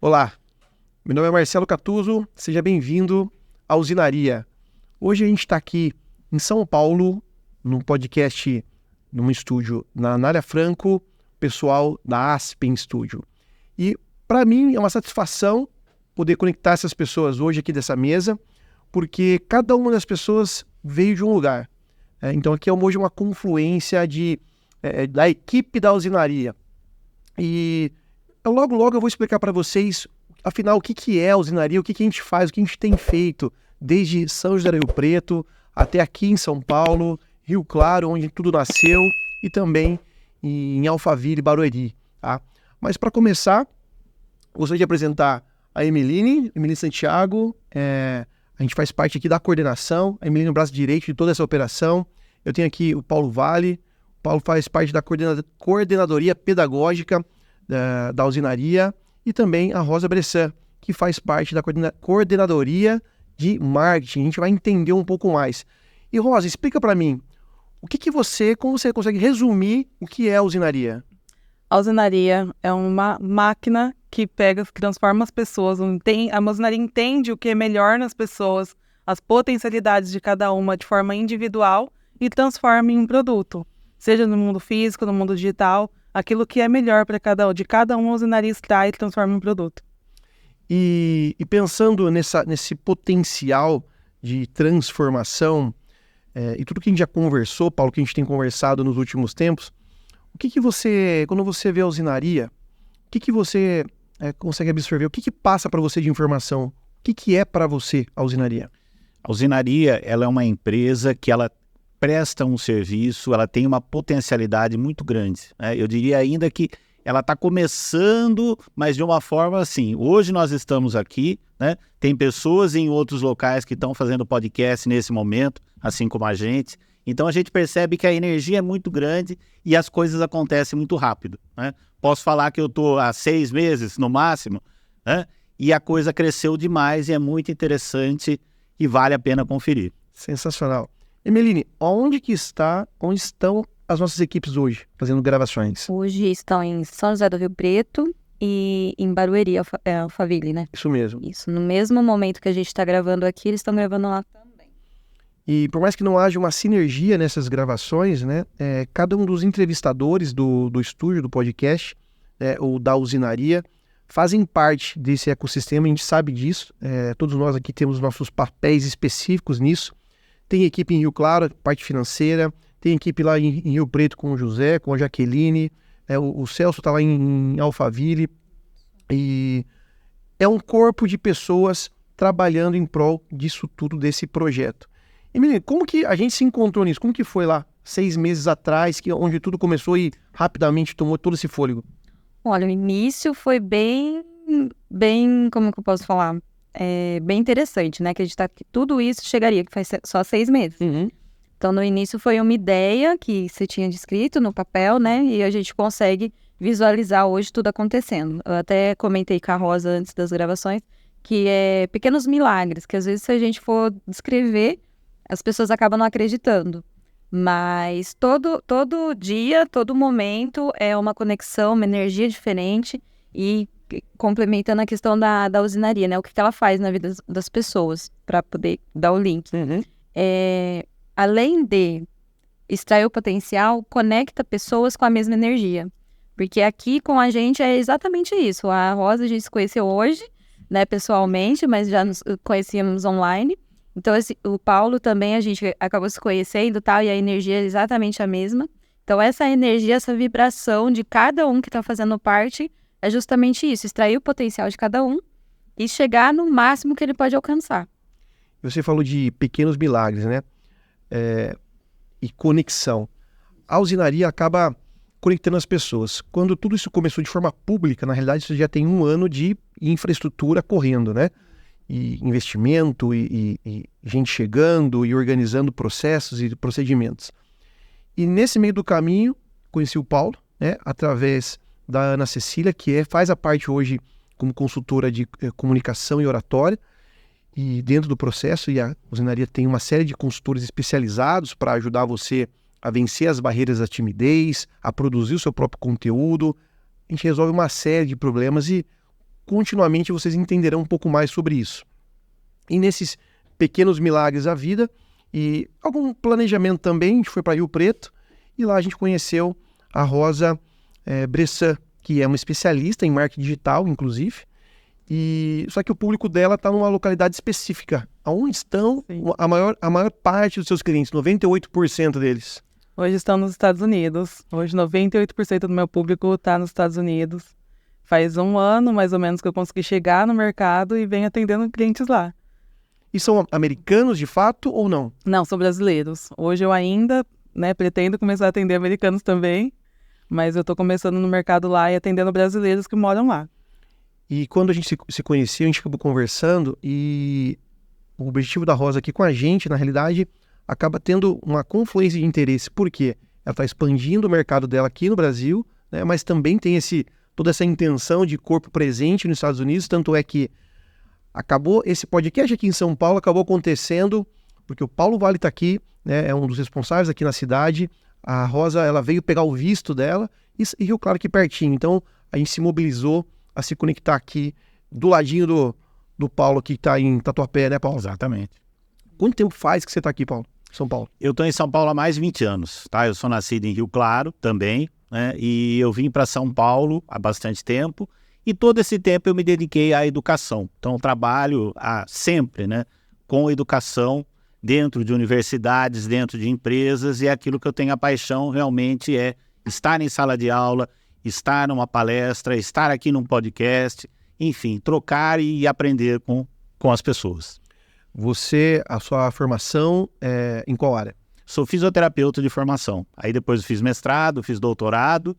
Olá, meu nome é Marcelo Catuzzo, seja bem-vindo à Usinaria. Hoje a gente está aqui em São Paulo, num podcast, num estúdio na Anália Franco, pessoal da Aspen Studio. E para mim é uma satisfação poder conectar essas pessoas hoje aqui dessa mesa, porque cada uma das pessoas veio de um lugar. Então aqui é hoje uma confluência da equipe da Usinaria. E logo eu vou explicar para vocês, afinal, o que é a Usinaria, o que a gente faz, o que a gente tem feito desde São José do Rio Preto até aqui em São Paulo, Rio Claro, onde tudo nasceu, e também em Alphaville, Barueri. Tá? Mas para começar, gostaria de apresentar a Emeline Santiago. A gente faz parte aqui da coordenação, a Emeline é o braço direito de toda essa operação. Eu tenho aqui o Paulo Vale. O Paulo faz parte da coordenadoria pedagógica da Usinaria, e também a Rosa Bressan, que faz parte da coordenadoria de marketing. A gente vai entender um pouco mais. E Rosa, explica para mim, como você consegue resumir o que é a Usinaria? A Usinaria é uma máquina que transforma as pessoas. A Usinaria entende o que é melhor nas pessoas, as potencialidades de cada uma de forma individual e transforma em um produto. Seja no mundo físico, no mundo digital, aquilo que é melhor para cada um, a Usinaria extrai e transforma em um produto. E pensando nesse potencial de transformação, e tudo que a gente já conversou, Paulo, que a gente tem conversado nos últimos tempos, quando você vê a Usinaria, o que você consegue absorver? O que passa para você de informação? O que é para você a Usinaria? A Usinaria, ela é uma empresa que ela presta um serviço, ela tem uma potencialidade muito grande, né? Eu diria ainda que ela está começando, mas de uma forma assim, hoje nós estamos aqui, né? Tem pessoas em outros locais que estão fazendo podcast nesse momento, assim como a gente. Então a gente percebe que a energia é muito grande e as coisas acontecem muito rápido, né? Posso falar que eu estou há 6 meses no máximo, né? E a coisa cresceu demais e é muito interessante e vale a pena conferir. Sensacional. Emeline, onde estão as nossas equipes hoje, fazendo gravações? Hoje estão em São José do Rio Preto e em Barueri, Alphaville, né? Isso mesmo. Isso, no mesmo momento que a gente está gravando aqui, eles estão gravando lá também. E por mais que não haja uma sinergia nessas gravações, né, cada um dos entrevistadores do estúdio, do podcast, ou da Usinaria, fazem parte desse ecossistema, a gente sabe disso, todos nós aqui temos nossos papéis específicos nisso. Tem equipe em Rio Claro, parte financeira, tem equipe lá em Rio Preto com o José, com a Jaqueline, o Celso está lá em Alphaville, e é um corpo de pessoas trabalhando em prol disso tudo, desse projeto. E menino, como que a gente se encontrou nisso? Como que foi lá, 6 meses atrás, onde tudo começou e rapidamente tomou todo esse fôlego? Olha, o início foi bem, como que eu posso falar? Bem interessante, né? Acreditar que tudo isso chegaria, que faz só 6 meses. Uhum. Então, no início foi uma ideia que você tinha descrito no papel, né? E a gente consegue visualizar hoje tudo acontecendo. Eu até comentei com a Rosa antes das gravações que é pequenos milagres, que às vezes se a gente for descrever, as pessoas acabam não acreditando. Mas todo dia, todo momento é uma conexão, uma energia diferente e complementando a questão da usinaria, né? O que ela faz na vida das pessoas, para poder dar o link. Uhum. Além de extrair o potencial, conecta pessoas com a mesma energia. Porque aqui com a gente é exatamente isso. A Rosa a gente se conheceu hoje, né, pessoalmente, mas já nos conhecíamos online. Então o Paulo também a gente acabou se conhecendo, tal, e a energia é exatamente a mesma. Então essa energia, essa vibração de cada um que está fazendo parte é justamente isso, extrair o potencial de cada um e chegar no máximo que ele pode alcançar. Você falou de pequenos milagres, né? E conexão. A Usinaria acaba conectando as pessoas. Quando tudo isso começou de forma pública, na realidade isso já tem 1 ano de infraestrutura correndo, né? E investimento, e gente chegando e organizando processos e procedimentos. E nesse meio do caminho, conheci o Paulo, né? Através da Ana Cecília, que faz a parte hoje como consultora de comunicação e oratória, e dentro do processo, e a Usinaria tem uma série de consultores especializados para ajudar você a vencer as barreiras da timidez, a produzir o seu próprio conteúdo. A gente resolve uma série de problemas e continuamente vocês entenderão um pouco mais sobre isso. E nesses pequenos milagres da vida e algum planejamento também, a gente foi para Rio Preto e lá a gente conheceu a Rosa Bressan, que é uma especialista em marketing digital, inclusive, só que o público dela está numa localidade específica. Onde estão a maior parte dos seus clientes, 98% deles? Hoje estão nos Estados Unidos. Hoje 98% do meu público está nos Estados Unidos. Faz 1 ano, mais ou menos, que eu consegui chegar no mercado e venho atendendo clientes lá. E são americanos de fato ou não? Não, são brasileiros. Hoje eu ainda, pretendo começar a atender americanos também, mas eu estou começando no mercado lá e atendendo brasileiros que moram lá. E quando a gente se conheceu, a gente acabou conversando e o objetivo da Rosa aqui com a gente, na realidade, acaba tendo uma confluência de interesse. Por quê? Ela está expandindo o mercado dela aqui no Brasil, né, mas também tem toda essa intenção de corpo presente nos Estados Unidos, tanto é que acabou esse podcast aqui em São Paulo, acabou acontecendo porque o Paulo Vale está aqui, né, é um dos responsáveis aqui na cidade. A Rosa, ela veio pegar o visto dela e Rio Claro aqui pertinho. Então, a gente se mobilizou a se conectar aqui do ladinho do Paulo, que está em Tatuapé, né, Paulo? Exatamente. Quanto tempo faz que você está aqui, Paulo? São Paulo? Eu estou em São Paulo há mais de 20 anos, tá? Eu sou nascido em Rio Claro também, né? E eu vim para São Paulo há bastante tempo e todo esse tempo eu me dediquei à educação. Então, eu trabalho sempre, né, com educação dentro de universidades, dentro de empresas, e aquilo que eu tenho a paixão realmente é estar em sala de aula, estar numa palestra, estar aqui num podcast, enfim, trocar e aprender com as pessoas. A sua formação é em qual área? Sou fisioterapeuta de formação. Aí depois eu fiz mestrado, fiz doutorado,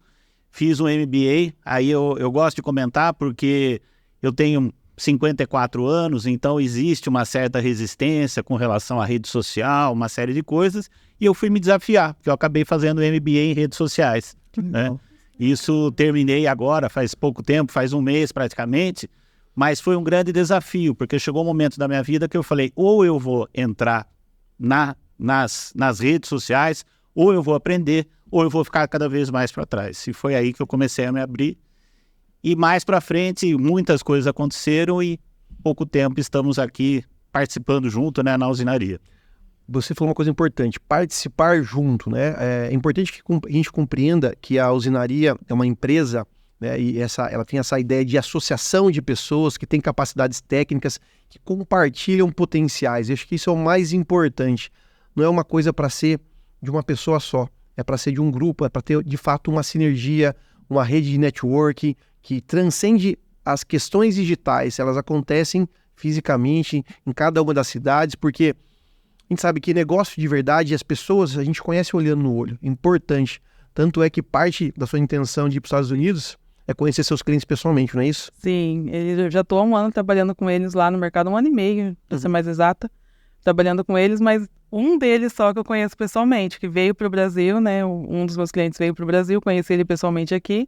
fiz um MBA. Aí eu gosto de comentar porque eu tenho 54 anos, então existe uma certa resistência com relação à rede social, uma série de coisas, e eu fui me desafiar, porque eu acabei fazendo MBA em redes sociais, né? Isso terminei agora, faz pouco tempo, faz 1 mês praticamente, mas foi um grande desafio, porque chegou um momento da minha vida que eu falei, ou eu vou entrar nas redes sociais, ou eu vou aprender, ou eu vou ficar cada vez mais para trás. E foi aí que eu comecei a me abrir. E mais para frente, muitas coisas aconteceram e pouco tempo estamos aqui participando junto, né, na usinaria. Você falou uma coisa importante, participar junto, né? É importante que a gente compreenda que a usinaria é uma empresa, né, e ela tem essa ideia de associação de pessoas que têm capacidades técnicas, que compartilham potenciais. Eu acho que isso é o mais importante. Não é uma coisa para ser de uma pessoa só, é para ser de um grupo, é para ter de fato uma sinergia, uma rede de networking que transcende as questões digitais. Elas acontecem fisicamente em cada uma das cidades, porque a gente sabe que negócio de verdade, as pessoas a gente conhece olhando no olho, é importante. Tanto é que parte da sua intenção de ir para os Estados Unidos é conhecer seus clientes pessoalmente, não é isso? Sim, eu já estou há 1 ano trabalhando com eles lá no mercado, 1 ano e meio, para ser mais exata, trabalhando com eles, mas um deles só que eu conheço pessoalmente, que veio para o Brasil, né? Um dos meus clientes veio para o Brasil, conheci ele pessoalmente aqui,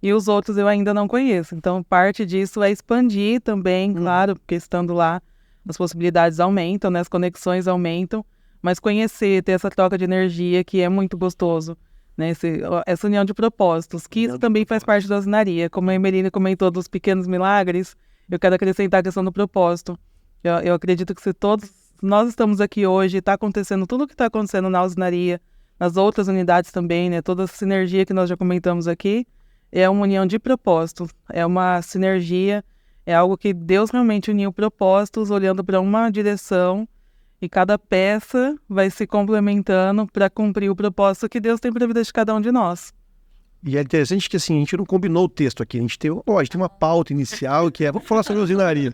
e os outros eu ainda não conheço. Então, parte disso é expandir também, claro, porque estando lá, as possibilidades aumentam, né? As conexões aumentam, mas conhecer, ter essa troca de energia que é muito gostoso, né? Essa união de propósitos, que isso também faz parte da usinaria. Como a Emelina comentou dos pequenos milagres, eu quero acrescentar a questão do propósito. Eu acredito que se todos nós estamos aqui hoje, está acontecendo tudo o que está acontecendo na usinaria, nas outras unidades também, né? Toda essa sinergia que nós já comentamos aqui, é uma união de propósitos, é uma sinergia, é algo que Deus realmente uniu propósitos, olhando para uma direção, e cada peça vai se complementando para cumprir o propósito que Deus tem para a vida de cada um de nós. E é interessante que assim, a gente não combinou o texto aqui, a gente tem uma pauta inicial que é, vamos falar sobre a usinaria.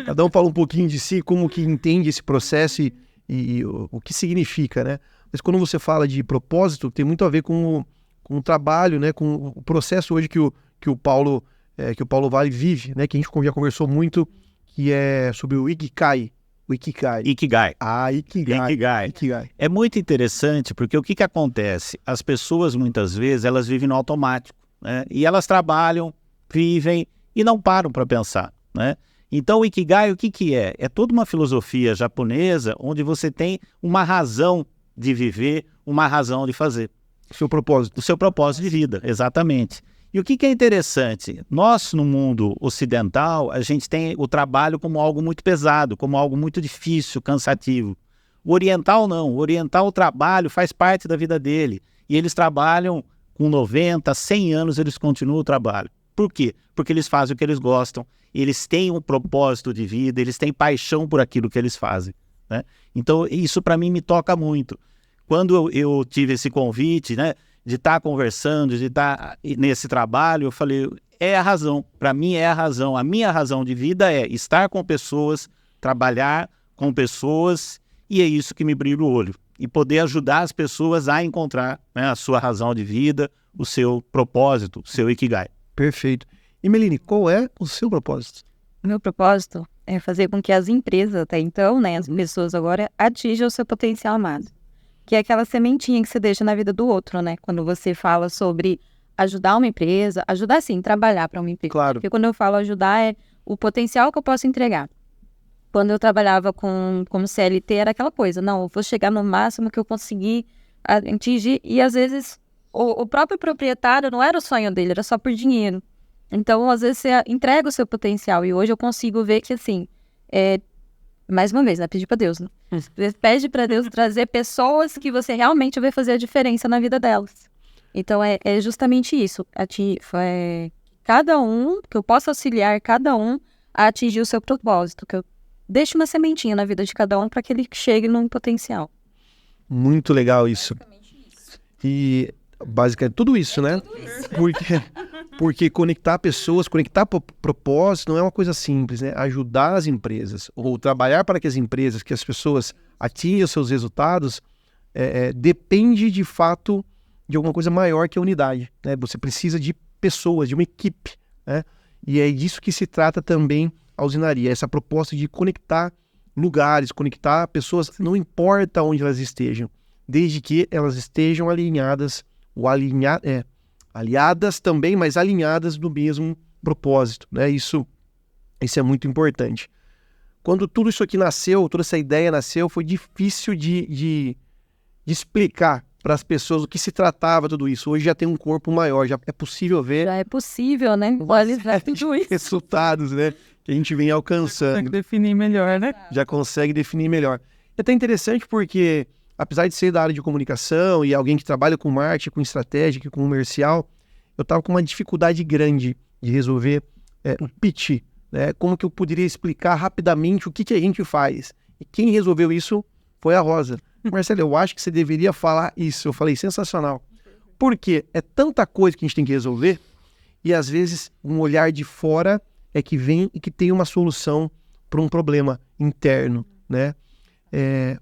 Cada um fala um pouquinho de si, como que entende esse processo e o que significa, né? Mas quando você fala de propósito, tem muito a ver com o trabalho, né? Com o processo hoje que o Paulo Vale vive, né? Que a gente já conversou muito, que é sobre o Ikigai. Ikigai. Ah, Ikigai. É muito interessante porque o que acontece? As pessoas, muitas vezes, elas vivem no automático, né? E elas trabalham, vivem e não param para pensar, né? Então, o Ikigai, o que é? É toda uma filosofia japonesa onde você tem uma razão de viver, uma razão de fazer. O seu propósito. O seu propósito de vida, exatamente. E o que é interessante? Nós, no mundo ocidental, a gente tem o trabalho como algo muito pesado, como algo muito difícil, cansativo. O oriental não. O oriental, o trabalho faz parte da vida dele. E eles trabalham com 90, 100 anos, eles continuam o trabalho. Por quê? Porque eles fazem o que eles gostam, eles têm um propósito de vida, eles têm paixão por aquilo que eles fazem, né? Então, isso para mim me toca muito. Quando eu tive esse convite, né, de estar conversando, de estar nesse trabalho, eu falei, é a razão. Para mim é a razão. A minha razão de vida é estar com pessoas, trabalhar com pessoas, e é isso que me brilha o olho. E poder ajudar as pessoas a encontrar, né, a sua razão de vida, o seu propósito, o seu Ikigai. Perfeito. E Meline, qual é o seu propósito? O meu propósito é fazer com que as empresas até então, né, as pessoas agora, atinjam o seu potencial máximo. Que é aquela sementinha que você deixa na vida do outro, né? Quando você fala sobre ajudar uma empresa, ajudar sim, trabalhar para uma empresa. Claro. Porque quando eu falo ajudar é o potencial que eu posso entregar. Quando eu trabalhava como CLT era aquela coisa, não, eu vou chegar no máximo que eu conseguir atingir, e às vezes o próprio proprietário não era o sonho dele, era só por dinheiro. Então, às vezes você entrega o seu potencial, e hoje eu consigo ver que assim, mais uma vez, né, pedir para Deus, né? Você pede para Deus trazer pessoas que você realmente vai fazer a diferença na vida delas. Então, é justamente isso, cada um, que eu possa auxiliar cada um a atingir o seu propósito, que eu deixe uma sementinha na vida de cada um para que ele chegue num potencial. Muito legal isso. E basicamente tudo isso, né? Porque conectar pessoas, conectar propósito não é uma coisa simples, né? Ajudar as empresas ou trabalhar para que as empresas, que as pessoas atinjam seus resultados, depende de fato de alguma coisa maior que a unidade, né? Você precisa de pessoas, de uma equipe, né? E é disso que se trata também a usinaria, essa proposta de conectar lugares, conectar pessoas, não importa onde elas estejam, desde que elas estejam alinhadas, aliadas também, mas alinhadas no mesmo propósito, né? Isso é muito importante. Quando tudo isso aqui nasceu, toda essa ideia nasceu, foi difícil de explicar para as pessoas o que se tratava tudo isso. Hoje já tem um corpo maior, já é possível ver. Já é possível, né? Olha, tudo isso. Resultados, né? Que a gente vem alcançando. Consegue definir melhor, né? Já consegue definir melhor. É até interessante porque, apesar de ser da área de comunicação e alguém que trabalha com marketing, com estratégia, com comercial, eu estava com uma dificuldade grande de resolver o pitch, né? Como que eu poderia explicar rapidamente o que a gente faz. E quem resolveu isso foi a Rosa. Marcelo, eu acho que você deveria falar isso. Eu falei, sensacional. Porque é tanta coisa que a gente tem que resolver e às vezes um olhar de fora é que vem e que tem uma solução para um problema interno, né?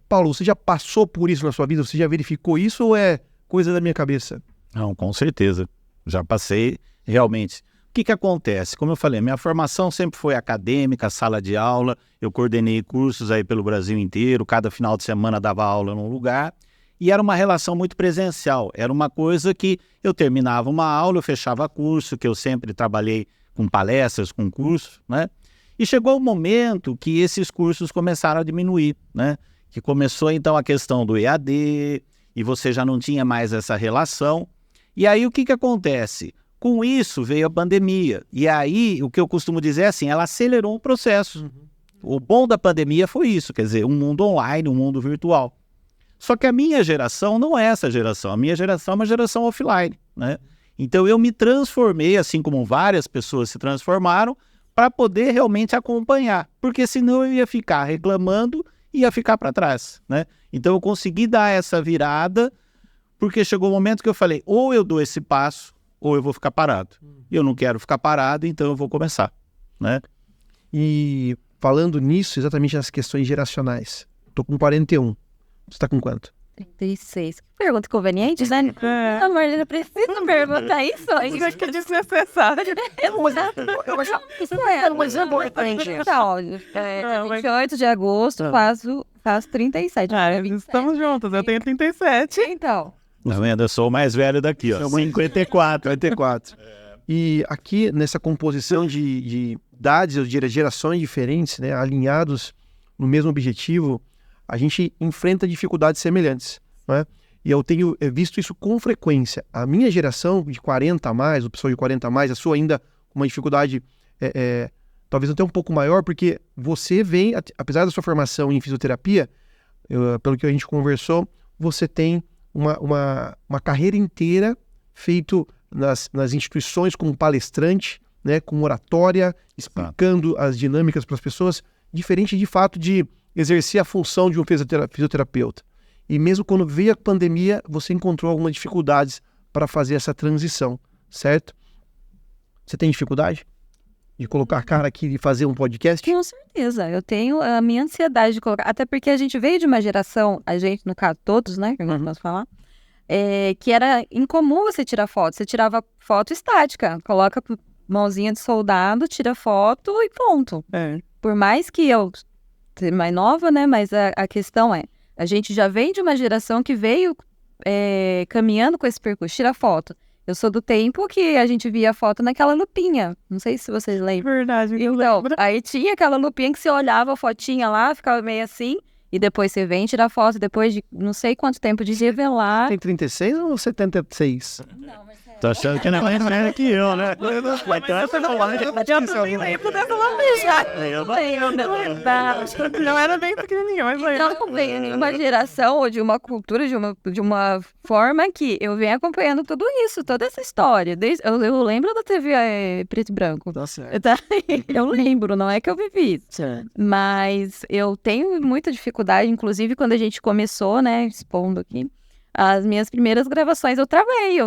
Paulo, você já passou por isso na sua vida? Você já verificou isso ou é coisa da minha cabeça? Não, com certeza. Já passei realmente. O que acontece? Como eu falei, minha formação sempre foi acadêmica, sala de aula. Eu coordenei cursos aí pelo Brasil inteiro. Cada final de semana dava aula num lugar. E era uma relação muito presencial. Era uma coisa que eu terminava uma aula, eu fechava curso, que eu sempre trabalhei com palestras, com cursos, né? E chegou um momento que esses cursos começaram a diminuir, né? Que começou então a questão do EAD, e você já não tinha mais essa relação. E aí o que acontece? Com isso veio a pandemia. E aí o que eu costumo dizer é assim, ela acelerou o processo. O bom da pandemia foi isso, quer dizer, um mundo online, um mundo virtual. Só que a minha geração não é essa geração. A minha geração é uma geração offline, né? Então eu me transformei, assim como várias pessoas se transformaram, para poder realmente acompanhar. Porque senão eu ia ficar reclamando e ia ficar para trás, né? Então eu consegui dar essa virada, porque chegou o momento que eu falei, ou eu dou esse passo, ou eu vou ficar parado. Eu não quero ficar parado, então eu vou começar, né? E falando nisso, exatamente nas questões geracionais. Tô com 41. Você tá com quanto? 36. Pergunta conveniente, né? A Marlene precisa perguntar isso? Eu acho que é desnecessário. Isso é um exemplo importante. Então, 28 de agosto, faço 37. Estamos juntos, eu tenho 37. Então. Tá vendo? Eu sou o mais velho daqui, ó. 54. E aqui, nessa composição de idades, ou de gerações diferentes, né, alinhados no mesmo objetivo, a gente enfrenta dificuldades semelhantes, né? E eu tenho visto isso com frequência. A minha geração de 40 a mais, o pessoal de 40 a mais, a sua ainda com uma dificuldade talvez até um pouco maior, porque você vem, apesar da sua formação em fisioterapia, pelo que a gente conversou, você tem uma carreira inteira feito nas instituições como palestrante, né, com oratória, explicando as dinâmicas para as pessoas, diferente de fato de exercer a função de um fisioterapeuta. E mesmo quando veio a pandemia, você encontrou algumas dificuldades para fazer essa transição, certo? Você tem dificuldade de colocar a cara aqui e fazer um podcast? Com certeza, eu tenho a minha ansiedade de colocar, até porque a gente veio de uma geração, a gente, no caso, todos, né, que nós vamos falar, que era incomum você tirar foto, você tirava foto estática, coloca mãozinha de soldado, tira foto e ponto. Por mais que eu seja mais nova, né, mas a questão a gente já vem de uma geração que veio caminhando com esse percurso, tira foto. Eu sou do tempo que a gente via a foto naquela lupinha. Não sei se vocês lembram. Verdade. Então, aí tinha aquela lupinha que você olhava a fotinha lá, ficava meio assim, e depois você vem tirar foto, depois de não sei quanto tempo de revelar. Tem 36 ou 76? Não, mas Tô achando que não é mais velho que eu, né? Eu também lembro dessa lambeixa. Não era bem pequenininho, mas lembro. Então, vem de uma geração ou de uma cultura, de uma forma que eu venho acompanhando tudo isso, toda essa história. Eu lembro da TV preto e branco. Tá certo. Eu lembro, não é que eu vivi. Mas eu tenho muita dificuldade, inclusive quando a gente começou, né, expondo aqui, as minhas primeiras gravações eu travei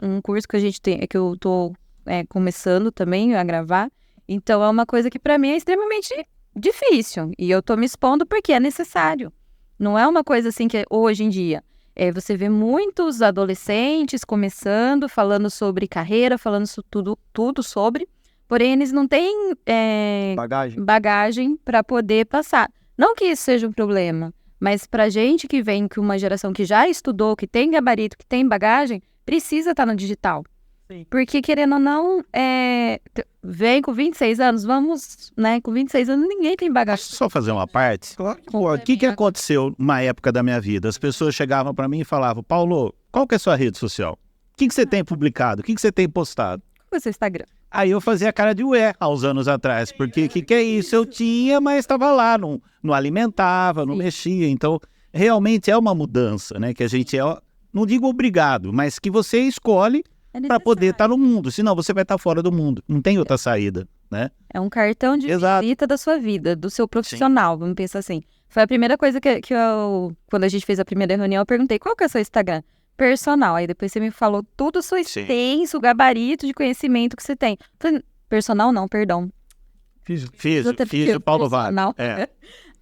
um curso que a gente tem, que eu tô começando também a gravar, então é uma coisa que para mim é extremamente difícil, e eu tô me expondo porque é necessário, não é uma coisa assim que hoje em dia, você vê muitos adolescentes começando, falando sobre carreira, falando tudo sobre, porém eles não têm bagagem para poder passar, não que isso seja um problema, mas pra gente que vem com uma geração que já estudou, que tem gabarito, que tem bagagem, precisa estar no digital. Sim. Porque, querendo ou não, vem com 26 anos, vamos, né? Com 26 anos ninguém tem bagagem. Posso só fazer uma parte? Claro que O pode. que aconteceu numa época da minha vida? As pessoas chegavam para mim e falavam, Paulo, qual que é a sua rede social? O que você tem publicado? O que você tem postado? Qual é o seu Instagram? Aí eu fazia cara de ué há uns anos atrás, porque o que é isso? Eu tinha, mas estava lá, não alimentava, não mexia. Então, realmente é uma mudança, né? Que a gente não digo obrigado, mas que você escolhe para poder estar no mundo. Senão você vai estar fora do mundo. Não tem outra saída, né? É um cartão de visita da sua vida, do seu profissional, vamos pensar assim. Foi a primeira coisa que eu, quando a gente fez a primeira reunião, eu perguntei, qual que é o seu Instagram? Personal. Aí depois você me falou tudo o seu extenso, o gabarito de conhecimento que você tem. Falei, personal não, perdão. Fiz o Paulo Vale.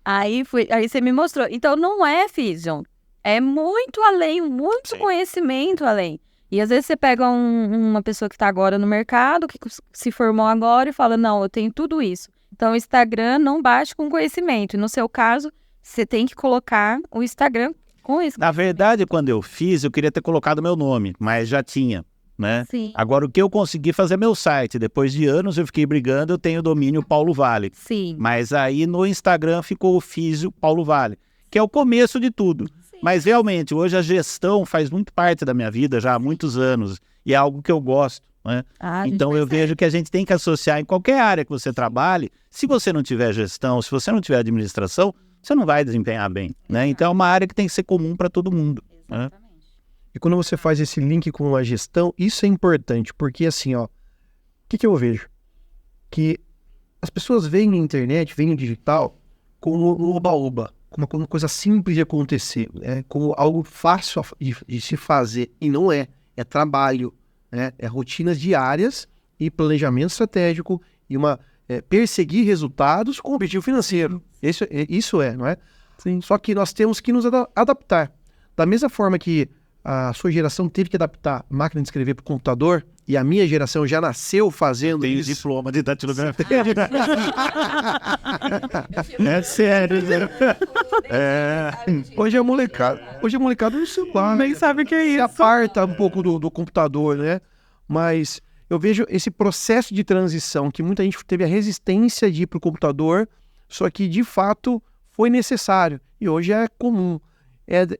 Aí você me mostrou. Então não é Fission. É muito além, muito conhecimento além. E às vezes você pega uma pessoa que está agora no mercado, que se formou agora e fala, não, eu tenho tudo isso. Então o Instagram não bate com conhecimento. E no seu caso, você tem que colocar o Instagram com isso. Na verdade, quando eu fiz, eu queria ter colocado meu nome, mas já tinha, né? Sim. Agora, o que eu consegui fazer é meu site. Depois de anos eu fiquei brigando, eu tenho o domínio Paulo Vale. Sim. Mas aí no Instagram ficou o Físio Paulo Vale, que é o começo de tudo. Sim. Mas realmente, hoje a gestão faz muito parte da minha vida já há muitos anos. E é algo que eu gosto, né? Então eu vejo que a gente tem que associar em qualquer área que você trabalhe. Se você não tiver gestão, se você não tiver administração, você não vai desempenhar bem, né? Então é uma área que tem que ser comum para todo mundo. Exatamente. Né? E quando você faz esse link com a gestão, isso é importante, porque assim, o que eu vejo? Que as pessoas veem na internet, veem no digital, como um oba-oba, como uma coisa simples de acontecer, como algo fácil de se fazer, e não é. É trabalho, né? É rotinas diárias e planejamento estratégico e perseguir resultados com objetivo financeiro. Isso não é? Sim. Só que nós temos que nos adaptar. Da mesma forma que a sua geração teve que adaptar a máquina de escrever para o computador, e a minha geração já nasceu fazendo isso. Tem diploma de datilografia. É sério. Hoje é molecada no celular. Nem sabe o que é isso. Se aparta um pouco do computador, né? Mas eu vejo esse processo de transição, que muita gente teve a resistência de ir para o computador, só que de fato foi necessário e hoje é comum.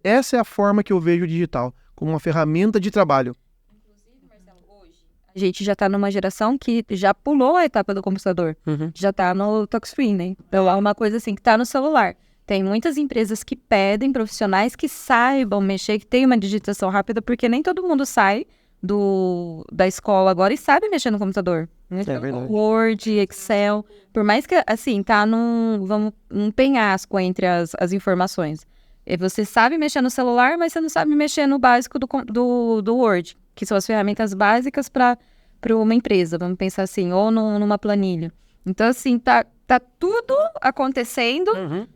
Essa é a forma que eu vejo o digital, como uma ferramenta de trabalho. A gente já está numa geração que já pulou a etapa do computador. Uhum. Já está no touchscreen, né? Então é uma coisa assim que está no celular. Tem muitas empresas que pedem profissionais que saibam mexer, que tenham uma digitação rápida, porque nem todo mundo sai da escola agora e sabe mexer no computador. Né? É verdade. Word, Excel, por mais que, assim, tá num penhasco entre as informações. E você sabe mexer no celular, mas você não sabe mexer no básico do Word, que são as ferramentas básicas para uma empresa, vamos pensar assim, ou numa planilha. Então, assim, tá tudo acontecendo,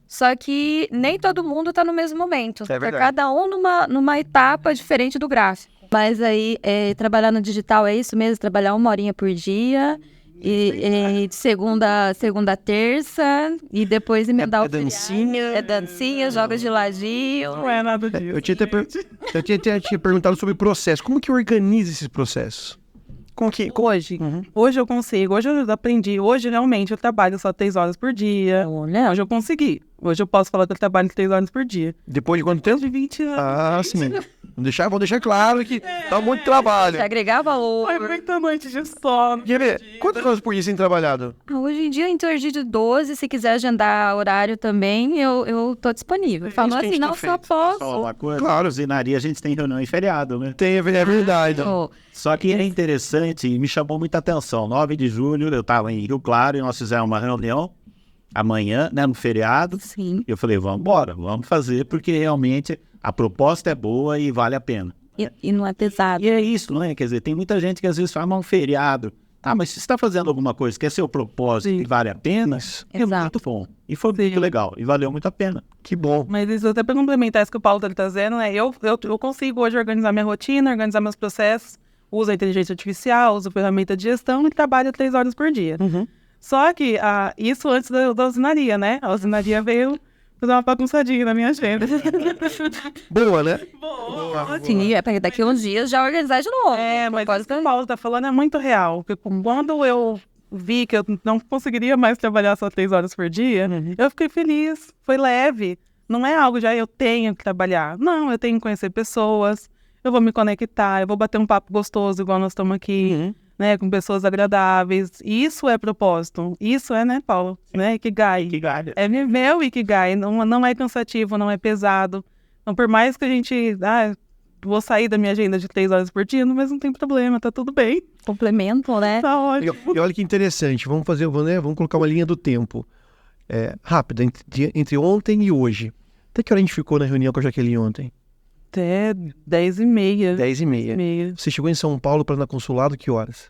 só que nem todo mundo tá no mesmo momento. É verdade. Tá cada um numa etapa diferente do gráfico. Mas aí, trabalhar no digital é isso mesmo, trabalhar 1 horinha por dia, e de segunda a terça, e depois emendar o feriado. dancinha. É dancinha, joga de ladinho. Não é nada disso. Eu tinha até te perguntado sobre o processo. Como que organiza esse processo? Hoje eu consigo, hoje eu aprendi, hoje realmente eu trabalho só 3 horas por dia. Olha, Hoje eu consegui. Hoje eu posso falar que eu trabalho 3 horas por dia. Depois de quanto tempo? De 20 anos. Ah, sim. Vou deixar claro que dá muito trabalho. se agregar valor. Foi muita noite de sono. Quer ver? Quantas horas por dia você tem trabalhado? Hoje em dia, em torno de 12, se quiser agendar horário também, eu tô disponível. Falou que a gente assim, tá não só feito. posso. Só uma coisa, Claro. usinaria a gente tem reunião em feriado, né? É verdade. Ô, Só que é interessante e me chamou muita atenção. 9 de julho eu estava em Rio Claro e nós fizemos uma reunião amanhã, né, no feriado. sim. E eu falei, vamos embora, vamos fazer, porque realmente a proposta é boa e vale a pena. E não é pesado. E é isso, não é? Quer dizer, tem muita gente que às vezes fala, um feriado. Ah, mas se você está fazendo alguma coisa que é seu propósito Sim. e vale a pena, é Exato. muito bom. E foi muito legal, e valeu muito a pena. Que bom. Mas isso até para complementar isso que o Paulo está trazendo, né? Eu consigo hoje organizar minha rotina, organizar meus processos, uso a inteligência artificial, uso ferramenta de gestão e trabalho 3 horas por dia. Só que isso antes da usinaria, né? A usinaria veio fazer uma bagunçadinha na minha agenda. Boa, né? Boa. Sim, é para daqui a uns dias já organizar de novo. Mas Pode isso que o Paulo tá falando é muito real. Porque quando eu vi que eu não conseguiria mais trabalhar só 3 horas por dia, eu fiquei feliz, foi leve. Não é algo já eu tenho que trabalhar. Não, eu tenho que conhecer pessoas, eu vou me conectar, eu vou bater um papo gostoso igual nós estamos aqui, né, com pessoas agradáveis. Isso é propósito. Isso é, né, Paulo? Né, Ikigai. É viver o Ikigai. Não é cansativo, não é pesado. Então, por mais que a gente... vou sair da minha agenda de 3 horas por dia, mas não tem problema, tá tudo bem. Complemento, né? Tá ótimo. E olha que interessante. Vamos colocar uma linha do tempo. Rápida, entre ontem e hoje. Até que hora a gente ficou na reunião com a Jaqueline ontem? Até 10h30. 10h30. Você chegou em São Paulo para ir na consulado, que horas?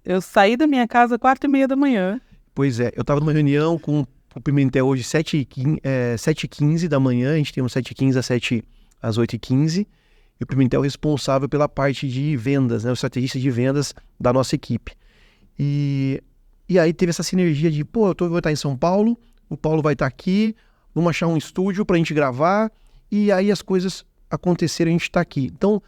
Eu saí da minha casa 4h30 da manhã. Pois é, eu estava numa reunião com o Pimentel hoje 7h15 da manhã, a gente tem um 7h15 às 8h15, e o Pimentel é responsável pela parte de vendas, né, o estrategista de vendas da nossa equipe. E aí teve essa sinergia de, eu vou estar em São Paulo, o Paulo vai estar aqui, vamos achar um estúdio para a gente gravar, e aí as coisas aconteceram, a gente está aqui. Então,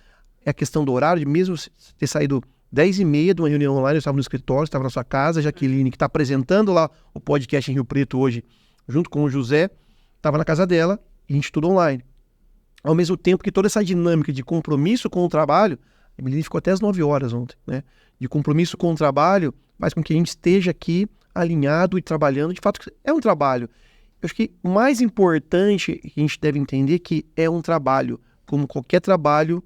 é a questão do horário, de mesmo ter saído 10h30 de uma reunião online, eu estava no escritório, estava na sua casa, a Jaqueline, que está apresentando lá o podcast em Rio Preto hoje, junto com o José, estava na casa dela, e a gente tudo online. Ao mesmo tempo que toda essa dinâmica de compromisso com o trabalho, a Emeline ficou até às 9 horas ontem, né? De compromisso com o trabalho, faz com que a gente esteja aqui alinhado e trabalhando. De fato, é um trabalho. Eu acho que o mais importante que a gente deve entender que é um trabalho, como qualquer trabalho,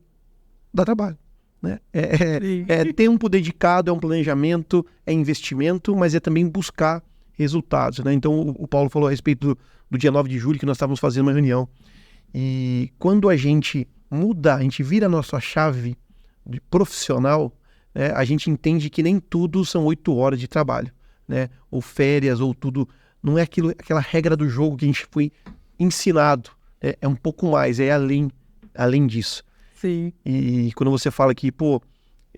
dá trabalho. Né? É tempo dedicado, é um planejamento, é investimento, mas é também buscar resultados. Né? Então, o Paulo falou a respeito do dia 9 de julho, que nós estávamos fazendo uma reunião. E quando a gente muda, a gente vira a nossa chave de profissional, né, a gente entende que nem tudo são 8 horas de trabalho, né? Ou férias, ou tudo. Não é aquela regra do jogo que a gente foi ensinado. É um pouco mais, é além disso. Sim. E quando você fala que,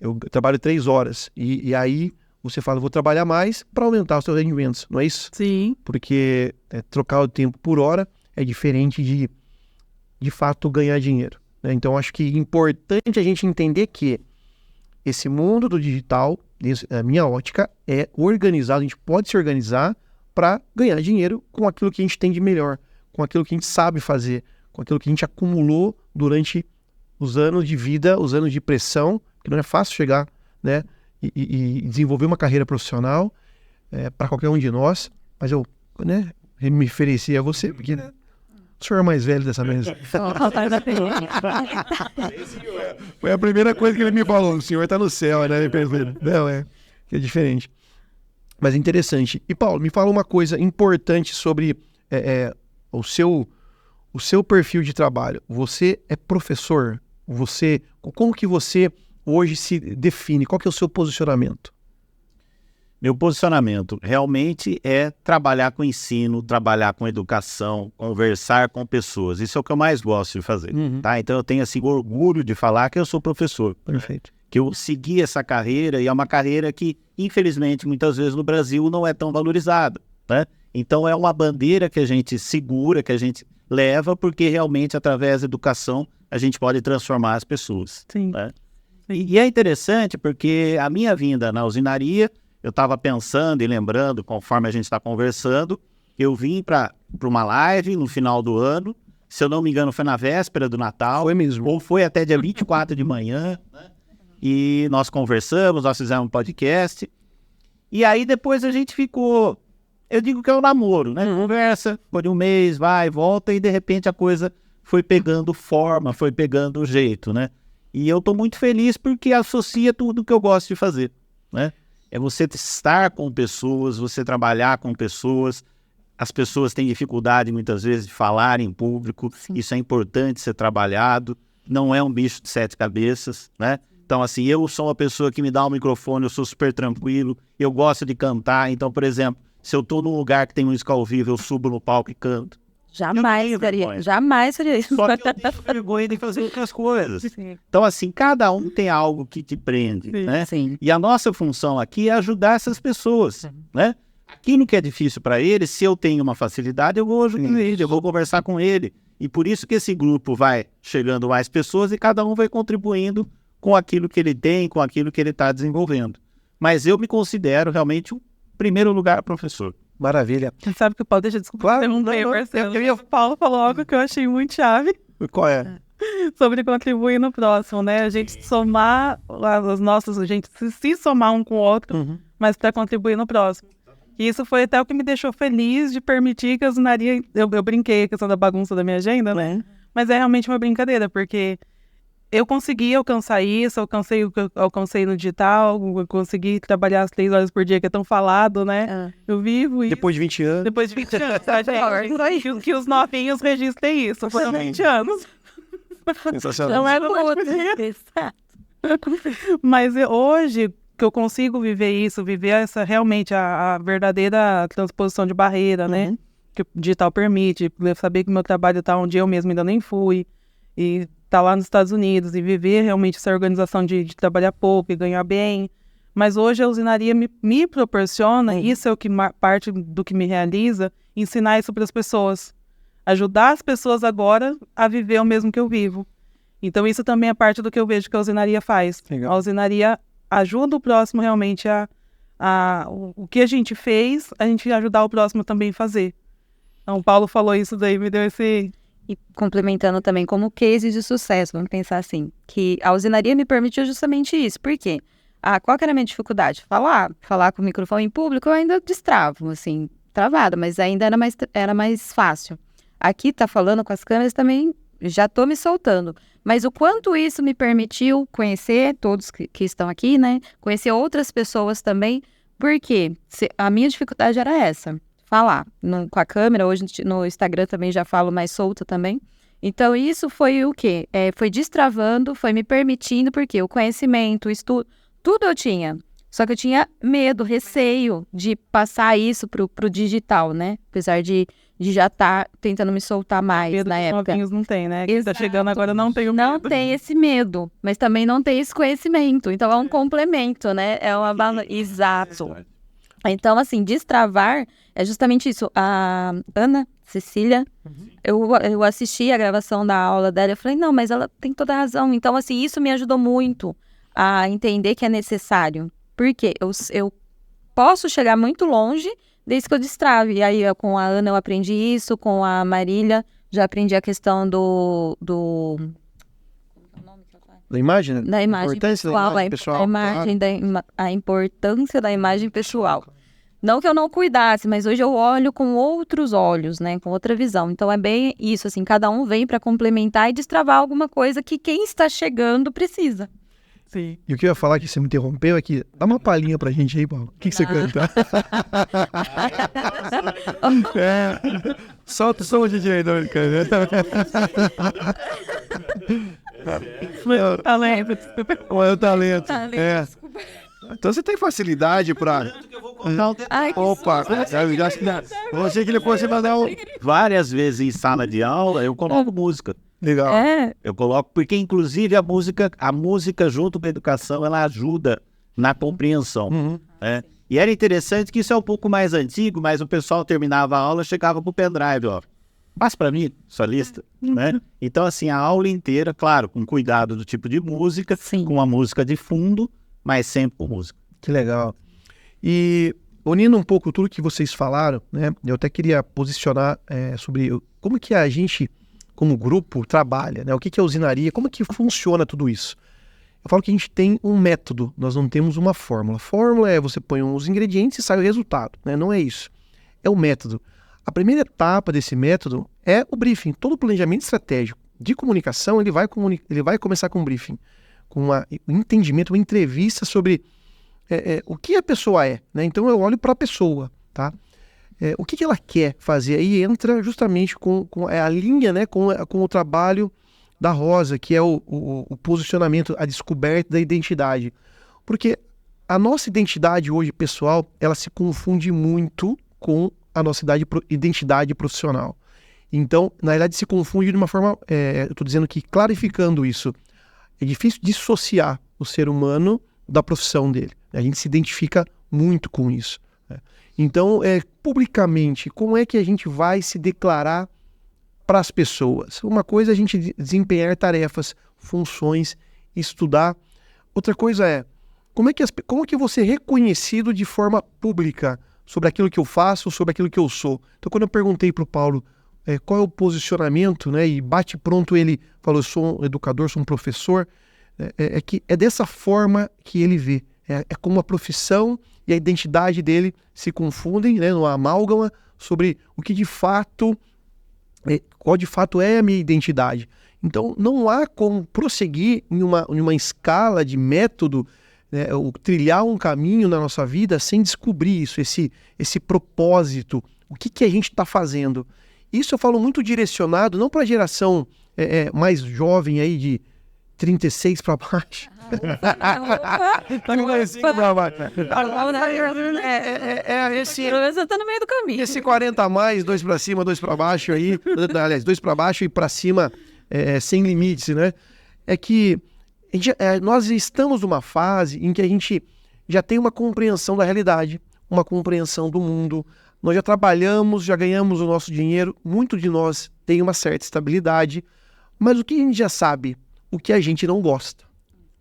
eu trabalho 3 horas, e aí você fala, vou trabalhar mais para aumentar os seus rendimentos, não é isso? Sim. Porque trocar o tempo por hora é diferente de fato ganhar dinheiro. Né? Então, acho que é importante a gente entender que esse mundo do digital, a minha ótica, é organizado, a gente pode se organizar para ganhar dinheiro com aquilo que a gente tem de melhor, com aquilo que a gente sabe fazer, com aquilo que a gente acumulou durante os anos de vida, os anos de pressão, que não é fácil chegar, né, e desenvolver uma carreira profissional para qualquer um de nós, mas eu, né, me ofereci a você, porque, né, o senhor é mais velho dessa mesa. Foi a primeira coisa que ele me falou, o senhor está no céu, né? Não, que é diferente. Mas é interessante. E Paulo, me fala uma coisa importante sobre o seu perfil de trabalho. Você é professor? Como que você hoje se define? Qual que é o seu posicionamento? Meu posicionamento realmente é trabalhar com ensino, trabalhar com educação, conversar com pessoas. Isso é o que eu mais gosto de fazer, tá? Então eu tenho assim orgulho de falar que eu sou professor. Perfeito. Que eu segui essa carreira e é uma carreira que, infelizmente, muitas vezes no Brasil não é tão valorizada, né? Então é uma bandeira que a gente segura, que a gente leva, porque realmente através da educação a gente pode transformar as pessoas. Sim. Né? E é interessante porque a minha vinda na usinaria, eu estava pensando e lembrando, conforme a gente está conversando, eu vim para uma live no final do ano, se eu não me engano foi na véspera do Natal. Foi mesmo. Ou foi até dia 24 de manhã, né? E nós conversamos, nós fizemos um podcast, e aí depois a gente ficou, eu digo que é um namoro, né? Conversa, por um mês, vai, volta, e de repente a coisa foi pegando forma, foi pegando jeito, né? E eu estou muito feliz porque associa tudo que eu gosto de fazer, né? É você estar com pessoas, você trabalhar com pessoas. As pessoas têm dificuldade muitas vezes de falar em público. Sim. Isso é importante ser trabalhado. Não é um bicho de 7 cabeças, né? Então, assim, eu sou uma pessoa que me dá um microfone, eu sou super tranquilo, eu gosto de cantar. Então, por exemplo, se eu estou num lugar que tem música ao vivo, eu subo no palco e canto. Jamais faria isso. Só que eu tenho vergonha de fazer outras coisas. Sim. Então, assim, cada um tem algo que te prende, Sim. né? Sim. E a nossa função aqui é ajudar essas pessoas, né? Aquilo que é difícil para ele, se eu tenho uma facilidade, eu vou ajudar ele, eu vou conversar com ele. E por isso que esse grupo vai chegando mais pessoas e cada um vai contribuindo com aquilo que ele tem, com aquilo que ele está desenvolvendo. Mas eu me considero realmente o primeiro lugar professor. Maravilha. Você sabe que o Paulo, deixa eu Claro, interromper, não, Marcelo. O Paulo falou algo que eu achei muito chave Qual é? sobre contribuir no próximo, né? A gente somar as nossas, a gente se somar um com o outro, mas para contribuir no próximo. E isso foi até o que me deixou feliz de permitir que a usinaria... Eu brinquei a questão da bagunça da minha agenda, né? Mas é realmente uma brincadeira, porque eu consegui alcançar isso, alcancei o que eu alcancei no digital, eu consegui trabalhar as 3 horas por dia, que é tão falado, né? Eu vivo isso. Depois de 20 anos. Depois de 20 anos, tá, gente? Que os novinhos registrem isso. Foram 20 anos. Sensacional. Não é Mas hoje que eu consigo viver isso, viver essa realmente a verdadeira transposição de barreira, né? Que o digital permite, saber que o meu trabalho está onde eu mesmo ainda nem fui, e tá lá nos Estados Unidos, e viver realmente essa organização de trabalhar pouco e ganhar bem. Mas hoje a usinaria me proporciona, isso é o que parte do que me realiza, ensinar isso para as pessoas. Ajudar as pessoas agora a viver o mesmo que eu vivo. Então isso também é parte do que eu vejo que a usinaria faz. Legal. A usinaria ajuda o próximo realmente o que a gente fez, a gente ajudar o próximo também a fazer. Então o Paulo falou isso daí, me deu esse... E complementando também como case de sucesso, vamos pensar assim, que a usinaria me permitiu justamente isso. Por quê? Qual que era a minha dificuldade? Falar com o microfone em público eu ainda destravo, assim, travada, mas ainda era mais fácil. Aqui tá falando com as câmeras também, já tô me soltando. Mas o quanto isso me permitiu conhecer todos que estão aqui, né? Conhecer outras pessoas também, porque a minha dificuldade era essa. Falar com a câmera, hoje no Instagram também já falo mais solta também. Então isso foi o quê? Foi destravando, foi me permitindo, porque o conhecimento, o estudo, tudo eu tinha. Só que eu tinha medo, receio de passar isso pro digital, né? Apesar de já estar tentando me soltar mais Medo na que os época. novinhos não tem, né? Que Exato. tá chegando agora não tem o Não medo. tem esse medo, mas também não tem esse conhecimento. Então é um complemento, né? É uma Exato. Então, assim, destravar é justamente isso. A Ana Cecília, eu assisti a gravação da aula dela, eu falei, não, mas ela tem toda a razão. Então, assim, isso me ajudou muito a entender que é necessário. Porque eu posso chegar muito longe, desde que eu destrave. E aí, com a Ana eu aprendi isso, com a Marília já aprendi a questão do Da imagem, né? da imagem Importância pessoal, da imagem pessoal. a imagem a importância da imagem pessoal. Não que eu não cuidasse, mas hoje eu olho com outros olhos, né? Com outra visão. Então é bem isso, assim, cada um vem para complementar e destravar alguma coisa que quem está chegando precisa. Sim. E o que eu ia falar que você me interrompeu é que dá uma palhinha pra gente aí, Paulo. O que você canta? Solta o som, DJ, não, Talento. o talento. É. Então você tem facilidade pra... Ai, que Opa, eu achei que ele fosse mandar um... Várias vezes em sala de aula eu coloco música. Legal. Eu coloco, porque inclusive a música junto com a educação, ela ajuda na compreensão. Né? E era interessante que isso é um pouco mais antigo, mas o pessoal terminava a aula, chegava pro pendrive, ó. Passa para mim, sua lista. Né? Então, assim, a aula inteira, claro, com cuidado do tipo de música, Sim. com a música de fundo, mas sempre com música. Que legal. E unindo um pouco tudo que vocês falaram, né? Eu até queria posicionar sobre como que a gente, como grupo, trabalha, né? O que é usinaria, como que funciona tudo isso. Eu falo que a gente tem um método, nós não temos uma fórmula. Fórmula é você põe uns ingredientes e sai o resultado, né? Não é isso. É o método. A primeira etapa desse método é o briefing. Todo planejamento estratégico de comunicação, ele vai começar com um briefing, com um entendimento, uma entrevista sobre o que a pessoa é, né? Então eu olho para a pessoa, tá? O que ela quer fazer? Aí entra justamente com a linha, né? Com o trabalho da Rosa, que é o posicionamento, a descoberta da identidade. Porque a nossa identidade hoje, pessoal, ela se confunde muito com a nossa identidade profissional. Então, na verdade, se confunde de uma forma, eu estou dizendo que clarificando isso, é difícil dissociar o ser humano da profissão dele. A gente se identifica muito com isso. Né? Então, publicamente, como é que a gente vai se declarar para as pessoas? Uma coisa é a gente desempenhar tarefas, funções, estudar. Outra coisa é, como que eu vou ser reconhecido de forma pública sobre aquilo que eu faço, sobre aquilo que eu sou? Então, quando eu perguntei para o Paulo qual é o posicionamento, né, e bate pronto ele falou, eu sou um educador, sou um professor, que é dessa forma que ele vê. É como a profissão e a identidade dele se confundem, né, numa amálgama sobre o que de fato, qual de fato é a minha identidade. Então não há como prosseguir em uma escala de método, né, ou trilhar um caminho na nossa vida sem descobrir isso, esse propósito, o que a gente está fazendo. Isso eu falo muito direcionado, não para a geração mais jovem aí de 36 para baixo. Você tá no meio do caminho. Esse 40 a mais, 2 para cima, 2 para baixo aí, aliás, 2 para baixo e para cima, sem limites, né? É que nós estamos numa fase em que a gente já tem uma compreensão da realidade, uma compreensão do mundo. Nós já trabalhamos, já ganhamos o nosso dinheiro, muito de nós tem uma certa estabilidade, mas o que a gente já sabe? O que a gente não gosta.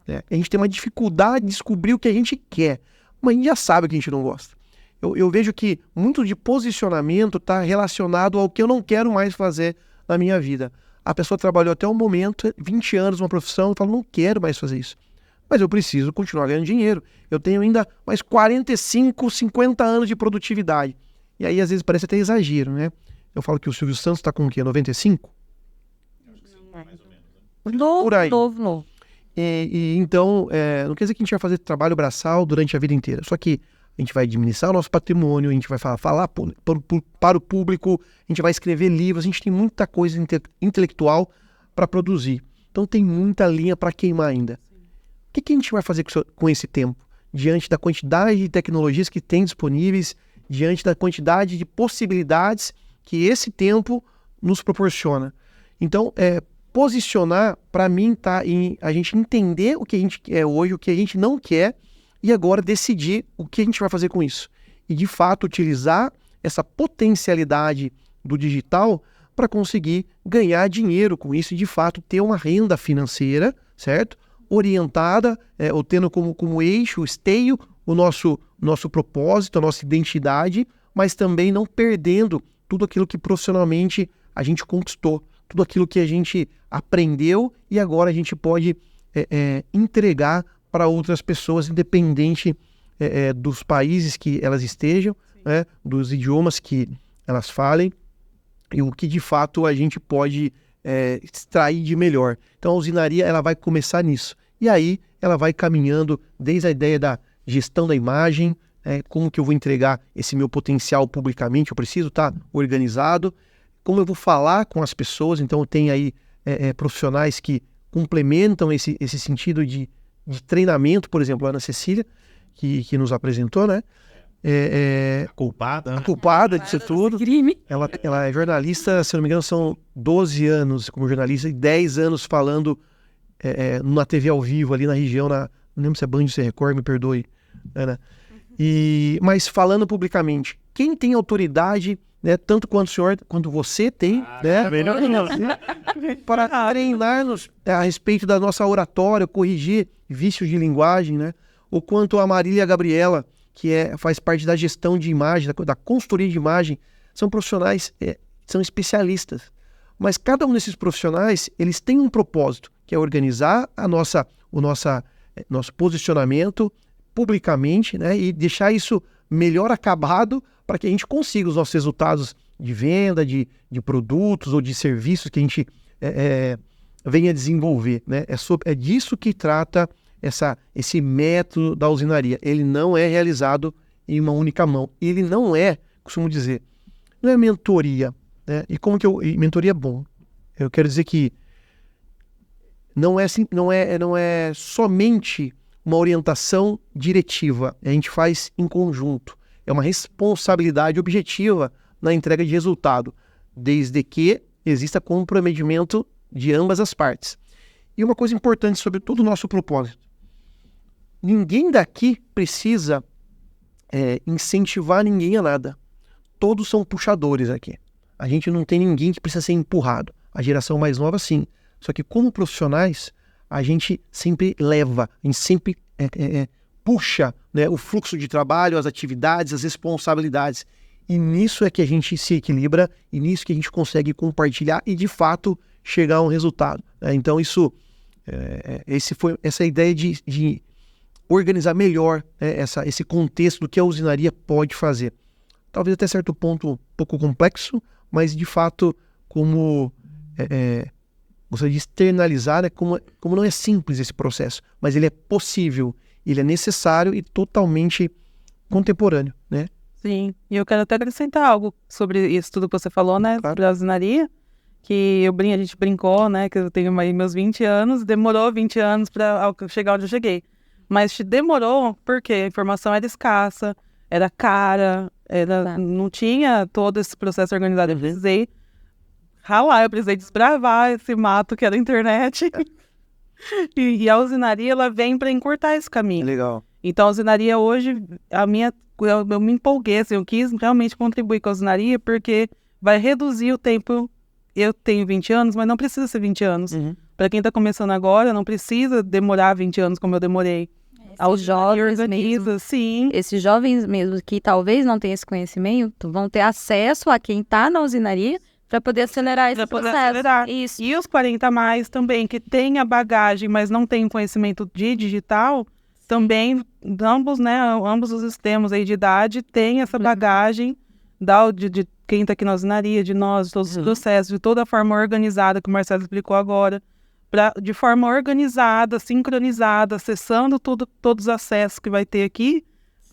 Né? A gente tem uma dificuldade de descobrir o que a gente quer, mas a gente já sabe o que a gente não gosta. Eu vejo que muito de posicionamento está relacionado ao que eu não quero mais fazer na minha vida. A pessoa trabalhou até o momento, 20 anos, uma profissão, e fala, não quero mais fazer isso. Mas eu preciso continuar ganhando dinheiro. Eu tenho ainda mais 45, 50 anos de produtividade. E aí, às vezes, parece até exagero, né? Eu falo que o Silvio Santos está com o quê? 95? Novo. Então, não quer dizer que a gente vai fazer trabalho braçal durante a vida inteira. Só que a gente vai administrar o nosso patrimônio, a gente vai falar para o público, a gente vai escrever livros, a gente tem muita coisa intelectual para produzir. Então tem muita linha para queimar ainda. O que a gente vai fazer com esse tempo? Diante da quantidade de tecnologias que tem disponíveis, diante da quantidade de possibilidades que esse tempo nos proporciona. Então, posicionar, para mim, tá em a gente entender o que a gente quer hoje, o que a gente não quer, e agora decidir o que a gente vai fazer com isso. E, de fato, utilizar essa potencialidade do digital para conseguir ganhar dinheiro com isso e, de fato, ter uma renda financeira, certo? Orientada, ou tendo como eixo, esteio, o nosso propósito, a nossa identidade, mas também não perdendo tudo aquilo que profissionalmente a gente conquistou, tudo aquilo que a gente aprendeu e agora a gente pode entregar para outras pessoas, independente dos países que elas estejam, né, dos idiomas que elas falem, e o que de fato a gente pode extrair de melhor. Então a usinaria ela vai começar nisso. E aí ela vai caminhando desde a ideia da gestão da imagem, como que eu vou entregar esse meu potencial publicamente, eu preciso estar organizado, como eu vou falar com as pessoas, então tem aí profissionais que complementam esse sentido de treinamento, por exemplo, a Ana Cecília, que nos apresentou, né? Culpada. A culpada disso tudo. Crime. Ela é jornalista, se não me engano, são 12 anos como jornalista e 10 anos falando na TV ao vivo ali na região, não lembro se é Band ou se é Record, me perdoe, Ana. Mas falando publicamente, quem tem autoridade, né, tanto quanto o senhor, quanto você tem, né, para treinar-nos a respeito da nossa oratória, corrigir vícios de linguagem, né, ou quanto a Marília e a Gabriela, que faz parte da gestão de imagem, da consultoria de imagem, são profissionais, são especialistas. Mas cada um desses profissionais, eles têm um propósito, que é organizar o nosso posicionamento publicamente, né, e deixar isso melhor acabado para que a gente consiga os nossos resultados de venda, de produtos ou de serviços que a gente venha desenvolver, né? É disso que trata esse método da usinaria. Ele não é realizado em uma única mão. Ele não costumo dizer, não é mentoria, né? E mentoria é bom. Eu quero dizer que não é somente uma orientação diretiva. A gente faz em conjunto. É uma responsabilidade objetiva na entrega de resultado, desde que exista comprometimento de ambas as partes. E uma coisa importante sobre todo o nosso propósito. Ninguém daqui precisa incentivar ninguém a nada. Todos são puxadores aqui. A gente não tem ninguém que precisa ser empurrado. A geração mais nova, sim. Só que como profissionais, a gente sempre leva, a gente sempre puxa, né, o fluxo de trabalho, as atividades, as responsabilidades. E nisso é que a gente se equilibra e nisso que a gente consegue compartilhar e, de fato, chegar a um resultado. Então, essa ideia de organizar melhor, né, esse contexto do que a usinaria pode fazer. Talvez até certo ponto um pouco complexo, mas, de fato, como gostaria de externalizar, né, como não é simples esse processo, mas ele é possível, ele é necessário e totalmente contemporâneo, né? Sim, e eu quero até acrescentar algo sobre isso tudo que você falou, né, Claro. da usinaria, que a gente brincou, né, que eu tenho aí meus 20 anos, demorou 20 anos para chegar onde eu cheguei. Mas demorou porque a informação era escassa, era cara, não tinha todo esse processo organizado. Eu precisei ralar, eu precisei desbravar esse mato que era a internet. E a usinaria, ela vem para encurtar esse caminho. Legal. Então, a usinaria hoje, eu me empolguei, assim, eu quis realmente contribuir com a usinaria porque vai reduzir o tempo. Eu tenho 20 anos, mas não precisa ser 20 anos. Para quem está começando agora, não precisa demorar 20 anos como eu demorei. Aos jovens mesmo, sim. esses jovens mesmo que talvez não tenham esse conhecimento, vão ter acesso a quem está na usinaria para poder acelerar esse processo. Isso. E os 40 a mais também, que têm a bagagem, mas não têm conhecimento de digital, também, ambos os sistemas aí de idade têm essa bagagem de quem está aqui na usinaria, de nós, de todos os processos, de toda a forma organizada que o Marcelo explicou agora, de forma organizada, sincronizada, acessando todos os acessos que vai ter aqui,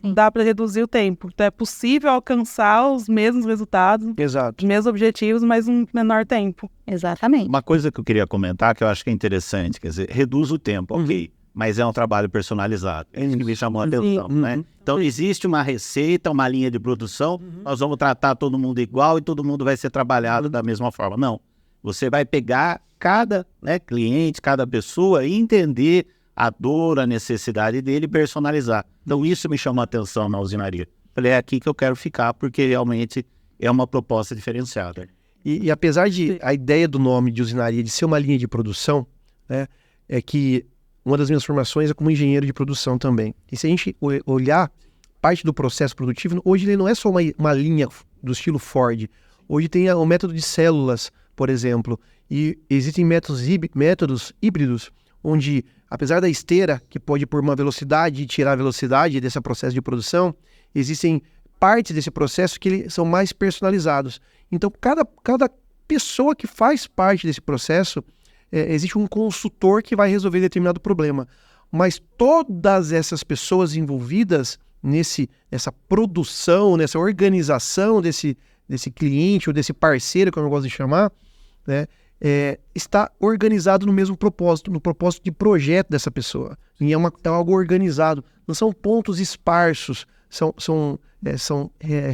dá para reduzir o tempo. Então, é possível alcançar os mesmos resultados, Exato. os mesmos objetivos, mas um menor tempo. Exatamente. Uma coisa que eu queria comentar, que eu acho que é interessante, quer dizer, reduz o tempo, ok, mas é um trabalho personalizado. É isso que me chamou a atenção, né? Então, existe uma receita, uma linha de produção, nós vamos tratar todo mundo igual e todo mundo vai ser trabalhado da mesma forma. Não. Você vai pegar cada cliente, cada pessoa e entender a dor, a necessidade dele e personalizar. Então, isso me chamou a atenção na usinaria. Falei, é aqui que eu quero ficar, porque realmente é uma proposta diferenciada. E apesar de a ideia do nome de usinaria de ser uma linha de produção, né, é que uma das minhas formações é como engenheiro de produção também. E se a gente olhar parte do processo produtivo, hoje ele não é só uma linha do estilo Ford. Hoje tem o método de células, por exemplo, e existem métodos híbridos, onde, apesar da esteira, que pode pôr uma velocidade e tirar a velocidade desse processo de produção, existem partes desse processo que são mais personalizados. Então, cada pessoa que faz parte desse processo, existe um consultor que vai resolver determinado problema. Mas todas essas pessoas envolvidas nessa produção, nessa organização desse cliente ou desse parceiro, como eu gosto de chamar, né, está organizado no mesmo propósito, no propósito de projeto dessa pessoa. E é algo organizado. Não são pontos esparsos, são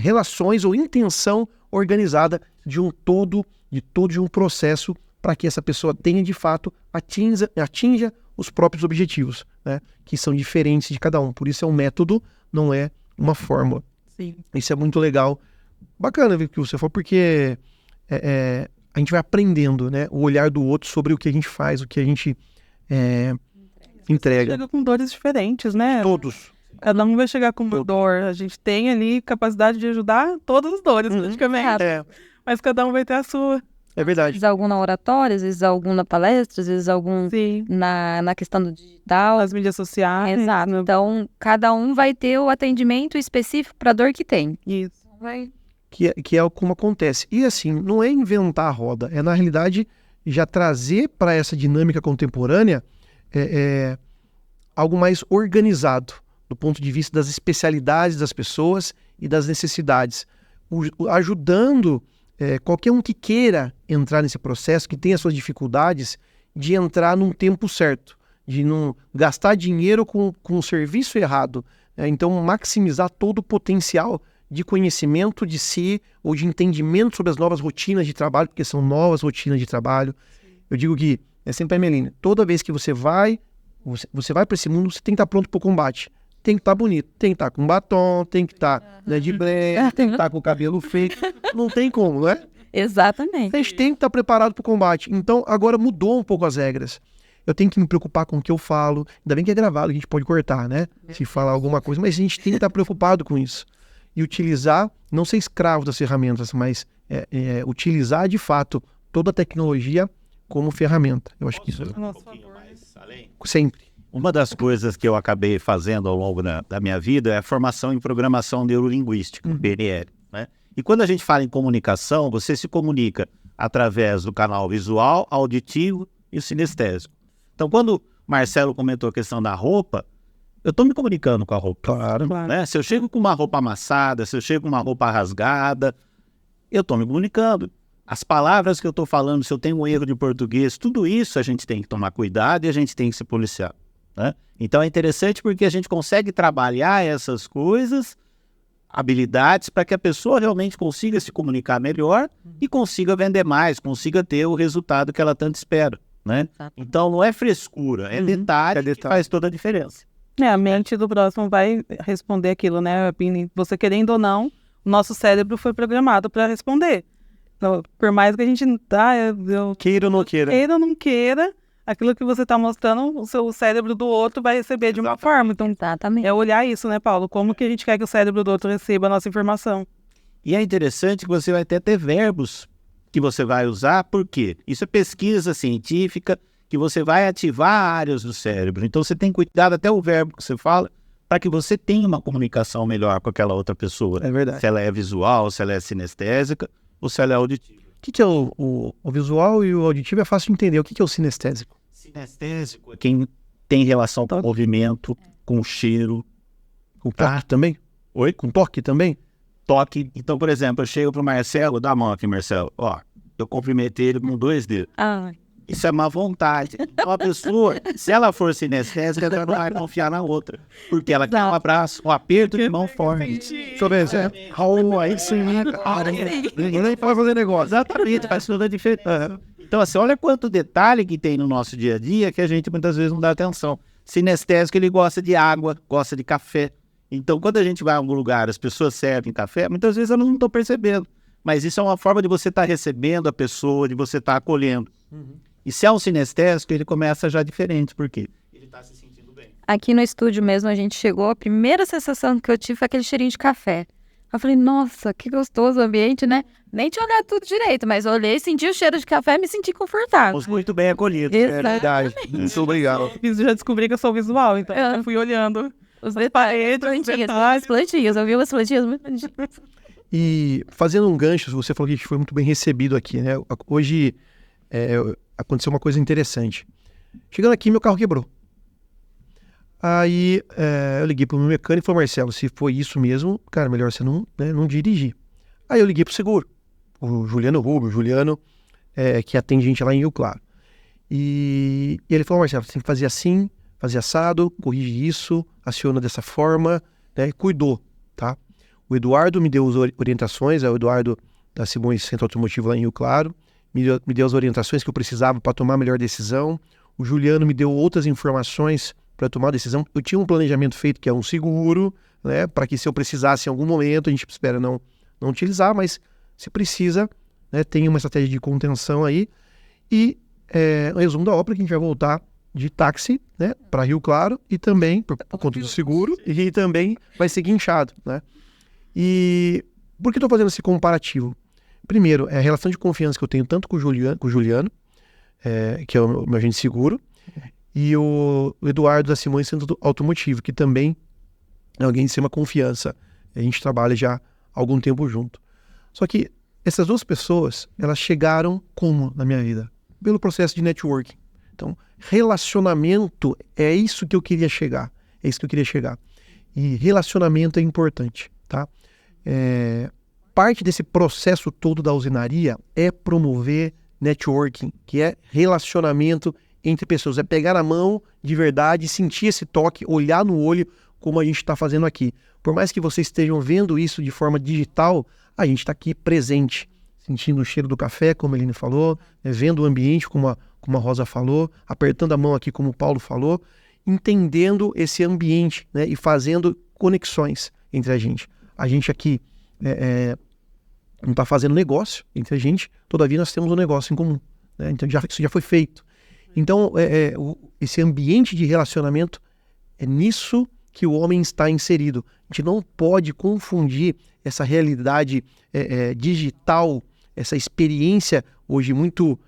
relações ou intenção organizada de um todo, de um processo para que essa pessoa tenha, de fato, atinja os próprios objetivos, né, que são diferentes de cada um. Por isso é um método, não é uma fórmula. Sim. Isso é muito legal. Bacana ver o que você falou, porque a gente vai aprendendo, né, o olhar do outro sobre o que a gente faz, o que a gente entrega. Chega com dores diferentes, né? Todos. Cada um vai chegar com uma dor. A gente tem ali capacidade de ajudar todas as dores, praticamente. Mas cada um vai ter a sua. É verdade. Às vezes algum na oratória, às vezes algum na palestra, às vezes algum na questão do digital. As mídias sociais. Exato. Então, cada um vai ter o atendimento específico para a dor que tem. Isso. Que é como acontece. E assim, não é inventar a roda, é na realidade já trazer para essa dinâmica contemporânea algo mais organizado, do ponto de vista das especialidades das pessoas e das necessidades, ajudando qualquer um que queira entrar nesse processo, que tenha suas dificuldades, de entrar num tempo certo, de não gastar dinheiro com um serviço errado, então maximizar todo o potencial de conhecimento de si ou de entendimento sobre as novas rotinas de trabalho, porque são novas rotinas de trabalho. Eu digo que, sempre a minha linha, toda vez que você vai para esse mundo, você tem que estar pronto para o combate. Tem que estar bonito, tem que estar com batom, tem que estar de branco, tem que estar com o cabelo feito. Não tem como, não é? Exatamente. A gente tem que estar preparado para o combate. Então, agora mudou um pouco as regras. Eu tenho que me preocupar com o que eu falo. Ainda bem que é gravado, a gente pode cortar, né? Se falar alguma coisa, mas a gente tem que estar preocupado com isso. E utilizar, não ser escravo das ferramentas, mas utilizar de fato toda a tecnologia como ferramenta. Eu acho que isso um pouquinho mais além? Sempre. Uma das coisas que eu acabei fazendo ao longo da minha vida é a formação em programação neurolinguística, PNL, né? E quando a gente fala em comunicação, você se comunica através do canal visual, auditivo e o sinestésico. Então, quando o Marcelo comentou a questão da roupa, eu estou me comunicando com a roupa. Claro. Né? Se eu chego com uma roupa amassada, se eu chego com uma roupa rasgada, eu estou me comunicando. As palavras que eu estou falando, se eu tenho um erro de português, tudo isso a gente tem que tomar cuidado e a gente tem que se policiar. Né? Então é interessante porque a gente consegue trabalhar essas coisas, habilidades, para que a pessoa realmente consiga se comunicar melhor e consiga vender mais, consiga ter o resultado que ela tanto espera. Né? Então não é frescura, é detalhe que faz toda a diferença. A mente do próximo vai responder aquilo, né? Você querendo ou não, o nosso cérebro foi programado para responder. Então, por mais que a gente queira ou não queira. Queira ou não queira, aquilo que você está mostrando, o seu cérebro do outro vai receber de uma forma. Então, exatamente. É olhar isso, né, Paulo? Como que a gente quer que o cérebro do outro receba a nossa informação? E é interessante que você vai até ter verbos que você vai usar, por quê? Isso é pesquisa científica, que você vai ativar áreas do cérebro. Então, você tem cuidado até o verbo que você fala, para que você tenha uma comunicação melhor com aquela outra pessoa. É verdade. Se ela é visual, se ela é sinestésica, ou se ela é auditiva. O que é o visual e o auditivo? É fácil de entender. O que é o sinestésico? Sinestésico é quem tem relação com o movimento, com o cheiro. Com toque também? Oi? Com toque também? Toque. Então, por exemplo, eu chego pro Marcelo, dá a mão aqui, Marcelo. Ó, eu cumprimentei ele com 2 dedos. Isso é má vontade. Então, a pessoa, se ela for sinestésica, ela não vai confiar na outra. Porque ela quer um abraço, um aperto de mão forte. Deixa eu ver. Raul, aí sim. Nem pode fazer negócio. Exatamente, faz toda a diferença. Então, assim, olha quanto detalhe que tem no nosso dia a dia que a gente muitas vezes não dá atenção. Sinestésico, ele gosta de água, gosta de café. Então, quando a gente vai a algum lugar, as pessoas servem café, muitas vezes elas não estão percebendo. Mas isso é uma forma de você estar recebendo a pessoa, de você estar acolhendo. E se é um sinestésico, ele começa já diferente. Por quê? Ele está se sentindo bem. Aqui no estúdio mesmo a gente chegou, a primeira sensação que eu tive foi aquele cheirinho de café. Eu falei, nossa, que gostoso o ambiente, né? Nem tinha olhado tudo direito, mas eu olhei, senti o cheiro de café e me senti confortável. Fomos muito bem acolhidos. É verdade. Muito obrigado. Já descobri que eu sou visual, então eu fui olhando Os paredes, os detalhes. as plantinhas, eu vi umas plantinhas muito bonitinhas. E fazendo um gancho, você falou que a gente foi muito bem recebido aqui, né? Hoje aconteceu uma coisa interessante. Chegando aqui, meu carro quebrou. Aí eu liguei pro meu mecânico e falei, Marcelo, se foi isso mesmo, cara, melhor você não dirigir. Aí eu liguei pro seguro, o Juliano Rubio, que atende gente lá em Rio Claro. E ele falou, Marcelo, você tem que fazer assim, fazer assado, corrige isso, aciona dessa forma, né? Cuidou, tá? O Eduardo me deu as orientações, o Eduardo da Simões Centro Automotivo lá em Rio Claro, me deu as orientações que eu precisava para tomar a melhor decisão. O Juliano me deu outras informações para tomar a decisão. Eu tinha um planejamento feito que é um seguro, né, para que se eu precisasse em algum momento, a gente espera não utilizar, mas se precisa, né, tem uma estratégia de contenção aí. E o resumo da ópera que a gente vai voltar de táxi, né, para Rio Claro e também por conta do seguro e também vai ser guinchado, né? E por que eu estou fazendo esse comparativo? Primeiro, é a relação de confiança que eu tenho tanto com o Juliano, que é o meu agente de seguro, e o Eduardo da Simões Centro Automotivo, que também é alguém de extrema confiança. A gente trabalha já há algum tempo junto. Só que essas duas pessoas, elas chegaram como na minha vida? Pelo processo de networking. Então, relacionamento é isso que eu queria chegar. É isso que eu queria chegar. E relacionamento é importante, tá? Parte desse processo todo da usinaria é promover networking, que é relacionamento entre pessoas. É pegar na mão de verdade, sentir esse toque, olhar no olho, como a gente está fazendo aqui. Por mais que vocês estejam vendo isso de forma digital, a gente está aqui presente, sentindo o cheiro do café, como a Eline falou, vendo o ambiente, como a Rosa falou, apertando a mão aqui, como o Paulo falou, entendendo esse ambiente, né, e fazendo conexões entre a gente. A gente aqui não está fazendo negócio entre a gente, todavia nós temos um negócio em comum, né? Então isso já foi feito. Então esse ambiente de relacionamento é nisso que o homem está inserido. A gente não pode confundir essa realidade digital, essa experiência hoje muito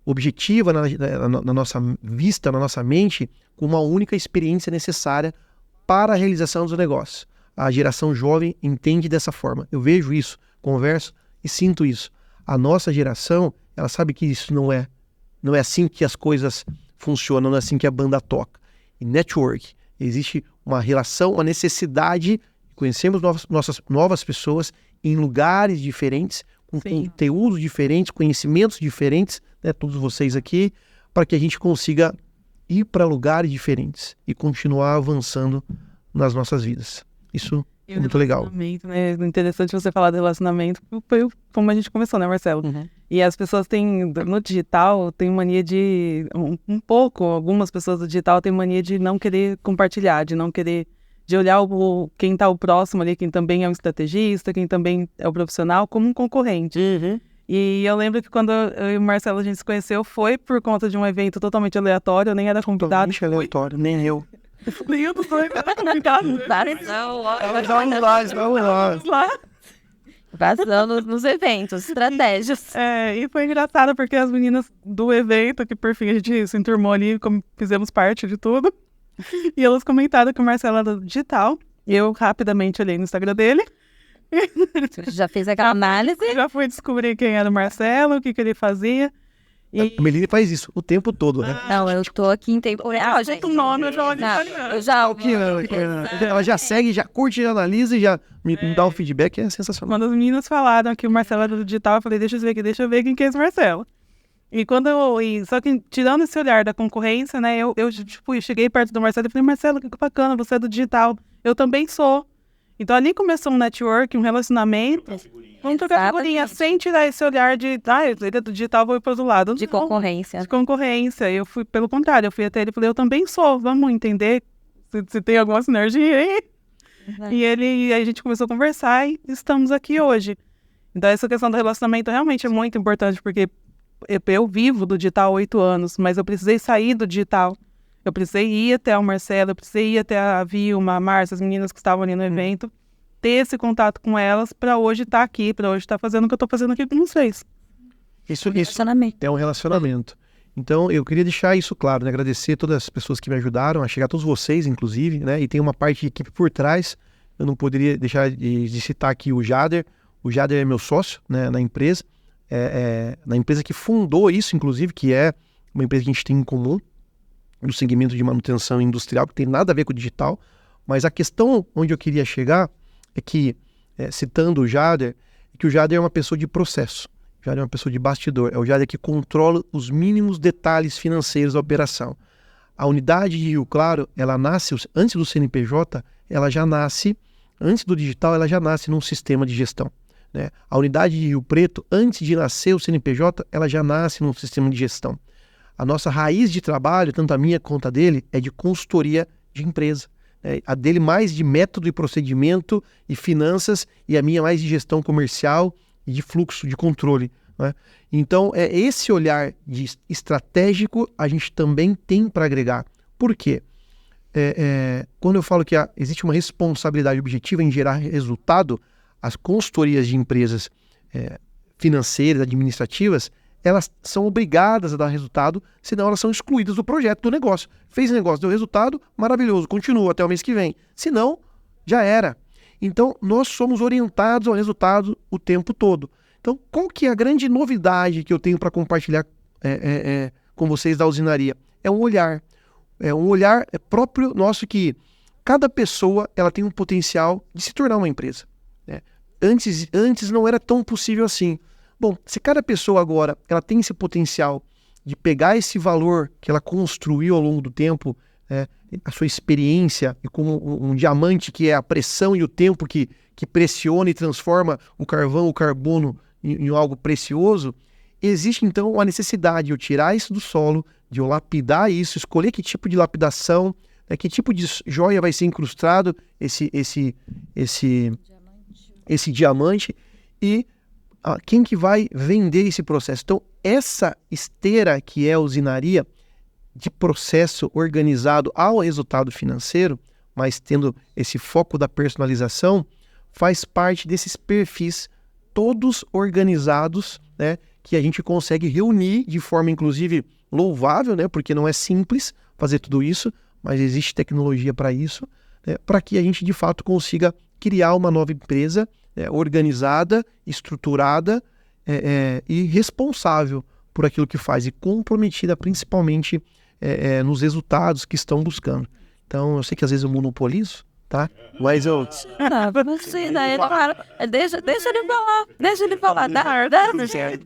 objetiva na nossa vista, na nossa mente, com uma única experiência necessária para a realização dos negócios. A geração jovem entende dessa forma. Eu vejo isso, converso e sinto isso. A nossa geração, ela sabe que isso não é assim que as coisas funcionam, não é assim que a banda toca. E network, existe uma relação, uma necessidade, conhecemos novas pessoas em lugares diferentes, com conteúdos diferentes, conhecimentos diferentes, né, todos vocês aqui, para que a gente consiga ir para lugares diferentes e continuar avançando nas nossas vidas. Isso é muito legal. Né? Interessante você falar do relacionamento, foi como a gente começou, né, Marcelo? Uhum. E as pessoas no digital, tem mania de, algumas pessoas do digital têm mania de não querer compartilhar, de não querer, de olhar quem está o próximo ali, quem também é um estrategista, quem também é o profissional, como um concorrente. Uhum. E eu lembro que quando eu e o Marcelo a gente se conheceu, foi por conta de um evento totalmente aleatório, eu nem era convidado. Totalmente aleatório, nem eu. Nem dos dois era convidado. Vamos lá. Vazando nos eventos, estratégias. E foi engraçado porque as meninas do evento, que por fim a gente se enturmou ali, fizemos parte de tudo, e elas comentaram que o Marcelo era do digital, e eu rapidamente olhei no Instagram dele. Já fez aquela análise? Já fui descobrir quem era o Marcelo, o que ele fazia. E... A Meline faz isso o tempo todo, né? Não, eu tô aqui em tempo real, gente. O nome, eu já ela já segue, já curte, já analisa e já me dá um feedback, é sensacional. Quando as meninas falaram que o Marcelo era do digital, eu falei, deixa eu ver quem que é esse Marcelo. E só que tirando esse olhar da concorrência, né, eu cheguei perto do Marcelo e falei, Marcelo, que bacana, você é do digital. Eu também sou. Então ali começou um network, um relacionamento. Vamos trocar figurinha, sem tirar esse olhar de, ele é do digital, vou ir para o outro lado. De concorrência. De concorrência. Eu fui, pelo contrário, eu fui até ele e falei, eu também sou, vamos entender se tem alguma sinergia aí. Uhum. E a gente começou a conversar e estamos aqui hoje. Então essa questão do relacionamento realmente é muito importante, porque eu vivo do digital há 8 anos, mas eu precisei sair do digital. Eu precisei ir até o Marcelo, eu precisei ir até a Vilma, a Márcia, as meninas que estavam ali no evento, ter esse contato com elas para hoje estar aqui, para hoje estar fazendo o que eu estou fazendo aqui com vocês. Isso Relacionamento. é um relacionamento. Então, eu queria deixar isso claro, né? Agradecer todas as pessoas que me ajudaram a chegar, todos vocês, inclusive, né? E tem uma parte de equipe por trás. Eu não poderia deixar de citar aqui o Jader. O Jader é meu sócio, né, na empresa. Na empresa que fundou isso, inclusive, que é uma empresa que a gente tem em comum, no segmento de manutenção industrial, que tem nada a ver com o digital. Mas a questão onde eu queria chegar é que, citando o Jader, que o Jader é uma pessoa de processo. O Jader é uma pessoa de bastidor. É o Jader que controla os mínimos detalhes financeiros da operação. A unidade de Rio Claro, ela nasce, antes do CNPJ, ela já nasce, antes do digital, ela já nasce num sistema de gestão, né? A unidade de Rio Preto, antes de nascer o CNPJ, ela já nasce num sistema de gestão. A nossa raiz de trabalho, tanto a minha quanto a dele, é de consultoria de empresa. A dele mais de método e procedimento e finanças, e a minha mais de gestão comercial e de fluxo, de controle, né? Então, esse olhar estratégico a gente também tem para agregar. Por quê? Quando eu falo que existe uma responsabilidade objetiva em gerar resultado, as consultorias de empresas financeiras, administrativas, elas são obrigadas a dar resultado, senão elas são excluídas do projeto, do negócio. Fez negócio, deu resultado, maravilhoso, continua até o mês que vem. Senão, já era. Então, nós somos orientados ao resultado o tempo todo. Então, qual que é a grande novidade que eu tenho para compartilhar com vocês da usinaria? É um olhar. É um olhar próprio nosso que cada pessoa ela tem um potencial de se tornar uma empresa, né? Antes não era tão possível assim. Bom, se cada pessoa agora ela tem esse potencial de pegar esse valor que ela construiu ao longo do tempo, a sua experiência, e como um diamante que é a pressão e o tempo que pressiona e transforma o carvão, o carbono em algo precioso, existe então a necessidade de eu tirar isso do solo, de eu lapidar isso, escolher que tipo de lapidação, que tipo de joia vai ser incrustado esse diamante e quem que vai vender esse processo. Então, essa esteira que é a usinaria, de processo organizado ao resultado financeiro, mas tendo esse foco da personalização, faz parte desses perfis todos organizados, né, que a gente consegue reunir de forma, inclusive, louvável, né, porque não é simples fazer tudo isso, mas existe tecnologia para isso, né, para que a gente, de fato, consiga criar uma nova empresa organizada, estruturada e responsável por aquilo que faz e comprometida principalmente nos resultados que estão buscando. Então, eu sei que às vezes eu monopolizo, tá? Mas eu...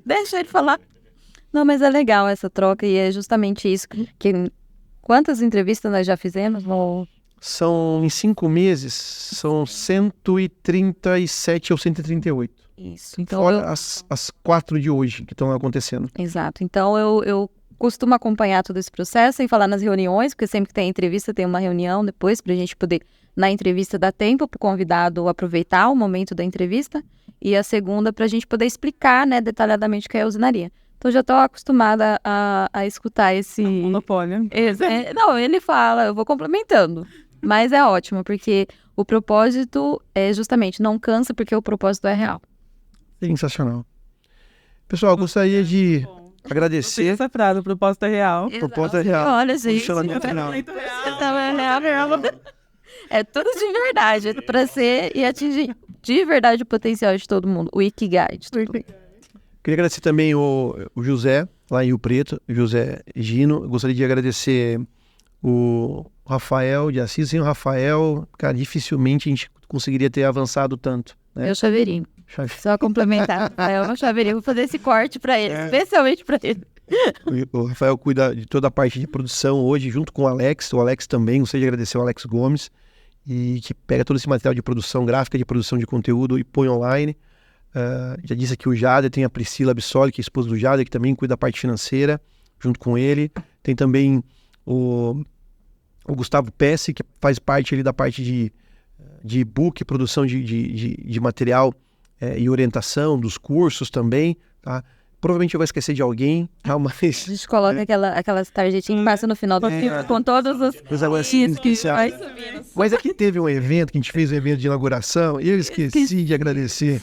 Deixa ele falar. Não, mas é legal essa troca e é justamente isso. Quantas entrevistas nós já fizemos? Em 5 meses, são 137 ou 138. Isso. Então, fora as 4 de hoje que estão acontecendo. Exato. Então, eu costumo acompanhar todo esse processo sem falar nas reuniões, porque sempre que tem entrevista, tem uma reunião depois para a gente poder, na entrevista, dar tempo para o convidado aproveitar o momento da entrevista. E a segunda, para a gente poder explicar, né, detalhadamente o que é a usinaria. Então, já estou acostumada a escutar esse... Monopólio. Não, ele fala, eu vou complementando. Mas é ótimo, porque o propósito é justamente, não cansa porque o propósito é real. Sensacional. Pessoal, eu gostaria de agradecer. Essa frase, o propósito é real. Propósito é real. Olha, gente. É tudo de verdade, é para ser e atingir de verdade o potencial de todo mundo, o Ikigai de todo mundo. Queria agradecer também o José, lá em Rio Preto, José Gino. Eu gostaria de agradecer o Rafael de Assis. Sem o Rafael, cara, dificilmente a gente conseguiria ter avançado tanto, né? Eu chaveirinho. Só complementar. Eu não chaveirinho, vou fazer esse corte para ele, especialmente para ele. O Rafael cuida de toda a parte de produção hoje, junto com o Alex. O Alex também, gostaria de agradecer o Alex Gomes, e que pega todo esse material de produção gráfica, de produção de conteúdo e põe online. Já disse aqui o Jader, tem a Priscila Bissoli, que é a esposa do Jader, que também cuida da parte financeira, junto com ele. Tem também o Gustavo Pesce, que faz parte ali da parte de e-book, produção de material e orientação dos cursos também, tá? Provavelmente eu vou esquecer de alguém, A mas... gente coloca aquelas tarjetinhas que passa no final do filme com todos os Mas agora sim, que vai subindo. Mas aqui teve um evento, que a gente fez um evento de inauguração, e eu esqueci de agradecer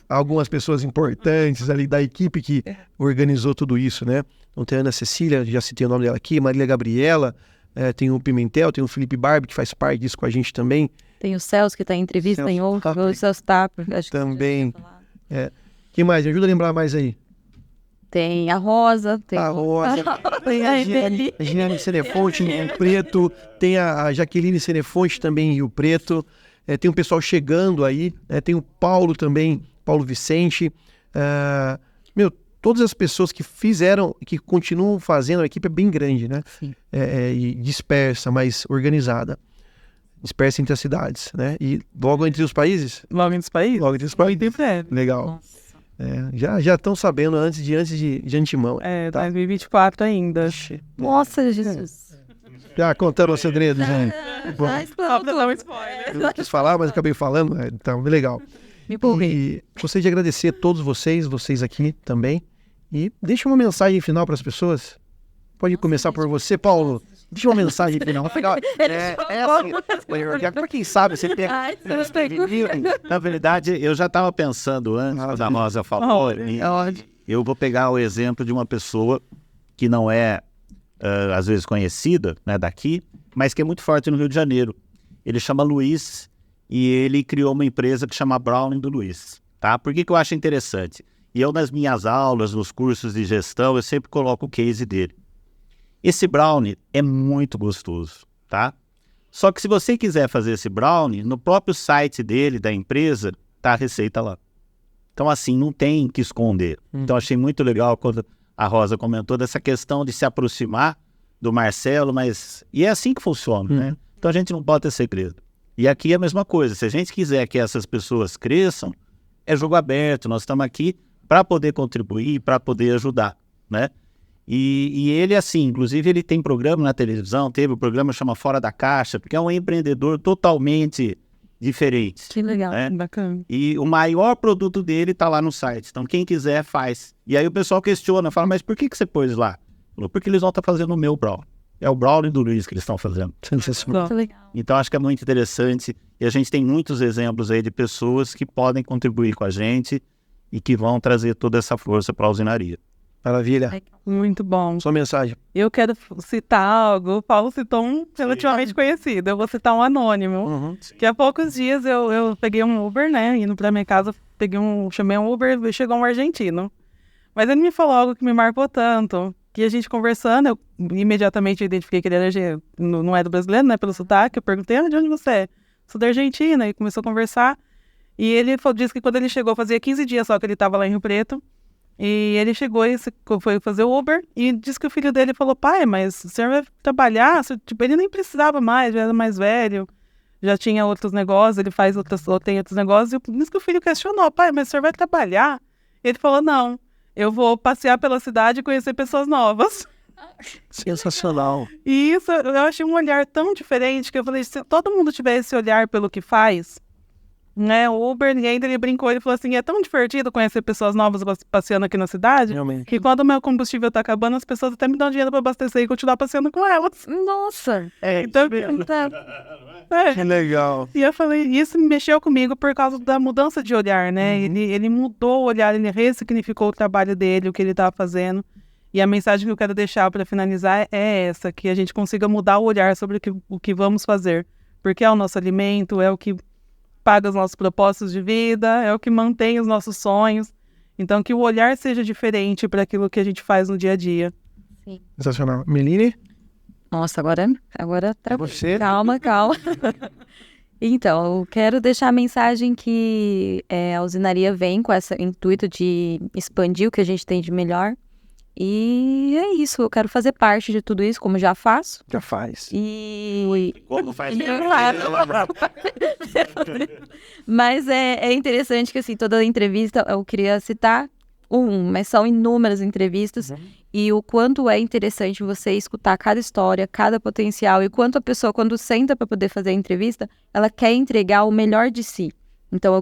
algumas pessoas importantes ali da equipe que organizou tudo isso, né? Então tem a Ana Cecília, já citei o nome dela aqui, Marília Gabriela, tem o Pimentel, tem o Felipe Barbie, que faz parte disso com a gente também. Tem o Celso, que está em entrevista, Celso em outro, Tapper. o Celso Tapper, acho que Também. você já tinha falado. Quem mais? Me ajuda a lembrar mais aí. Tem a Rosa, tem A Rosa, tem a Emeli. a Giane Cenefonte em Rio Preto, tem a Jaqueline Cenefonte também em Rio Preto, tem um pessoal chegando aí, tem o Paulo também, Paulo Vicente, todas as pessoas que fizeram, que continuam fazendo, a equipe é bem grande, né? Sim. E dispersa, mas organizada. Dispersa entre as cidades, né? E logo entre os países? Logo entre os países? Logo entre os países. Em breve. Legal. Nossa. Já estão sabendo antes de antemão. Tá. 2024 ainda. Nossa, Jesus. Já contaram o segredo, gente. Bom, Ah, explanou Só pra dar um tudo. spoiler. eu não quis falar, mas acabei falando. Então, bem legal. Me empolguei. E gostaria de agradecer a todos vocês aqui também. E deixa uma mensagem final para as pessoas. Pode começar por você, Paulo. Deixa uma mensagem final. Para quem sabe, você tem... Ai, você pegou. Na verdade, eu já estava pensando antes da Rosa falou, eu vou pegar o exemplo de uma pessoa que não é, às vezes, conhecida, né, daqui, mas que é muito forte no Rio de Janeiro. Ele chama Luiz e ele criou uma empresa que chama Browning do Luiz. Tá? Por que eu acho interessante? E eu, nas minhas aulas, nos cursos de gestão, eu sempre coloco o case dele. Esse brownie é muito gostoso, tá? Só que se você quiser fazer esse brownie, no próprio site dele, da empresa, tá a receita lá. Então, assim, não tem que esconder. Então, achei muito legal quando a Rosa comentou dessa questão de se aproximar do Marcelo, mas... E é assim que funciona, né? Então, a gente não pode ter segredo. E aqui é a mesma coisa. Se a gente quiser que essas pessoas cresçam, é jogo aberto. Nós estamos aqui para poder contribuir, para poder ajudar, né? E ele, assim, inclusive ele tem programa na televisão, teve um programa que chama Fora da Caixa, porque é um empreendedor totalmente diferente. Que legal. Né? Bacana. E o maior produto dele está lá no site, então quem quiser faz. E aí o pessoal questiona, fala, mas por que você pôs lá? Falou, porque eles vão estar fazendo o meu brownie. É o brownie do Luiz que eles estão fazendo. Sensacional. Muito legal. Então acho que é muito interessante e a gente tem muitos exemplos aí de pessoas que podem contribuir com a gente e que vão trazer toda essa força para a usinaria. Maravilha. Muito bom. Sua mensagem. Eu quero citar algo. O Paulo citou um relativamente conhecido. Eu vou citar um anônimo. Que há poucos dias eu peguei um Uber, né? Indo pra minha casa, chamei um Uber e chegou um argentino. Mas ele me falou algo que me marcou tanto. Que a gente conversando, eu imediatamente identifiquei que ele era, não é do brasileiro, né? Pelo sotaque. Eu perguntei, de onde você é? Sou da Argentina. E começou a conversar. E ele disse que quando ele chegou, fazia 15 dias só que ele estava lá em Rio Preto. E ele chegou e foi fazer o Uber e disse que o filho dele falou, pai, mas o senhor vai trabalhar? Tipo, ele nem precisava mais, já era mais velho, já tinha outros negócios, ele tem outros negócios. E disse que o filho questionou, pai, mas o senhor vai trabalhar? E ele falou, não, eu vou passear pela cidade e conhecer pessoas novas. Sensacional. E isso, eu achei um olhar tão diferente que eu falei, se todo mundo tiver esse olhar pelo que faz... Né, o Uber, e ainda ele brincou, ele falou assim, é tão divertido conhecer pessoas novas passeando aqui na cidade, Realmente. que quando o meu combustível tá acabando, as pessoas até me dão dinheiro pra abastecer e continuar passeando com elas. Nossa. Então, Que legal. e eu falei, isso mexeu comigo por causa da mudança de olhar, né, ele mudou o olhar, ele ressignificou o trabalho dele, o que ele tava fazendo, e a mensagem que eu quero deixar para finalizar é essa, que a gente consiga mudar o olhar sobre o que vamos fazer, porque é o nosso alimento, é o que paga os nossos propósitos de vida, é o que mantém os nossos sonhos. Então, que o olhar seja diferente para aquilo que a gente faz no dia a dia. Sensacional. Meline? Nossa, agora Você? calma. Então, eu quero deixar a mensagem que a usinaria vem com esse intuito de expandir o que a gente tem de melhor. E é isso, eu quero fazer parte de tudo isso, como já faço. Já faz. E... Como faz? Mas é interessante que, assim, toda entrevista eu queria citar mas são inúmeras entrevistas. E o quanto é interessante você escutar cada história, cada potencial, e quanto a pessoa, quando senta para poder fazer a entrevista, ela quer entregar o melhor de si. Então,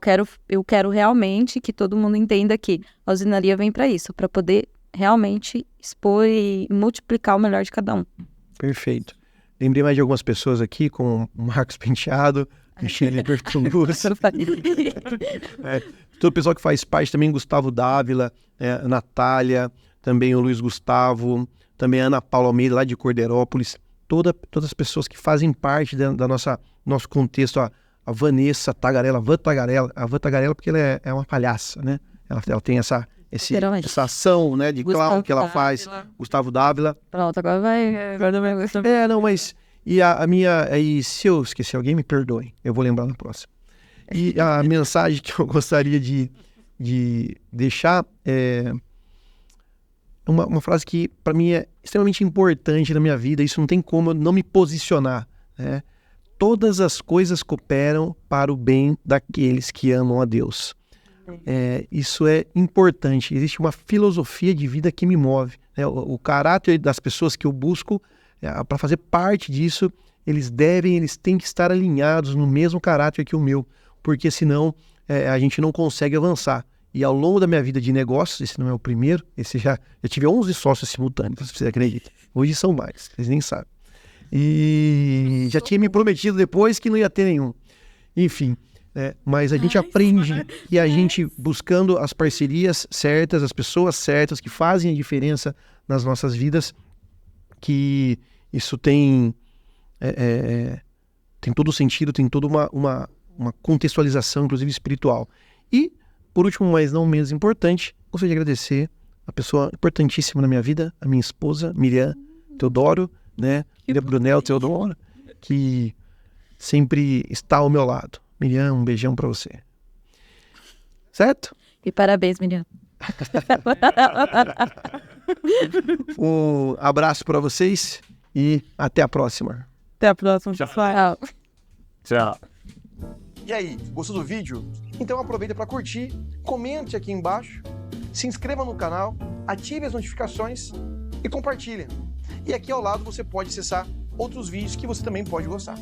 eu quero realmente que todo mundo entenda que a usinaria vem para isso, para poder realmente expor e multiplicar o melhor de cada um. Perfeito. Lembrei mais de algumas pessoas aqui, com o Marcos Penteado, Michele Bertolucci, todo o pessoal que faz parte também, Gustavo Dávila, a Natália, também o Luiz Gustavo, também a Ana Paula Almeida, lá de Corderópolis, todas as pessoas que fazem parte da nosso contexto, a Vanessa Tagarela, a Van Tagarela, porque ela é uma palhaça, né? Ela tem essa ação, né, de clown que ela faz. Gustavo Dávila. Pronto, agora vai. Não, mas... E a minha... E se eu esquecer alguém, me perdoem. Eu vou lembrar na próxima. E a mensagem que eu gostaria de deixar é uma frase que, para mim, é extremamente importante na minha vida. Isso não tem como eu não me posicionar, né? Todas as coisas cooperam para o bem daqueles que amam a Deus. Isso é importante. Existe uma filosofia de vida que me move, né? O caráter das pessoas que eu busco, para fazer parte disso, eles têm que estar alinhados no mesmo caráter que o meu, porque senão a gente não consegue avançar. E ao longo da minha vida de negócios, esse não é o primeiro, esse já tive 11 sócios simultâneos, se você acredita. Hoje são mais, vocês nem sabem. E já tinha me prometido depois que não ia ter nenhum. Enfim, mas a gente aprende e a gente buscando as parcerias certas, as pessoas certas que fazem a diferença nas nossas vidas, que isso tem todo o sentido, tem toda uma contextualização, inclusive espiritual. E, por último, mas não menos importante, gostaria de agradecer a pessoa importantíssima na minha vida, a minha esposa, Miriam Teodoro, né? Miriam Brunel Teodoro, que sempre está ao meu lado. Miriam, um beijão pra você. Certo? E parabéns, Miriam. Um abraço pra vocês e até a próxima. Até a próxima, pessoal. Tchau. E aí, gostou do vídeo? Então aproveita para curtir, comente aqui embaixo, se inscreva no canal, ative as notificações e compartilha. E aqui ao lado você pode acessar outros vídeos que você também pode gostar.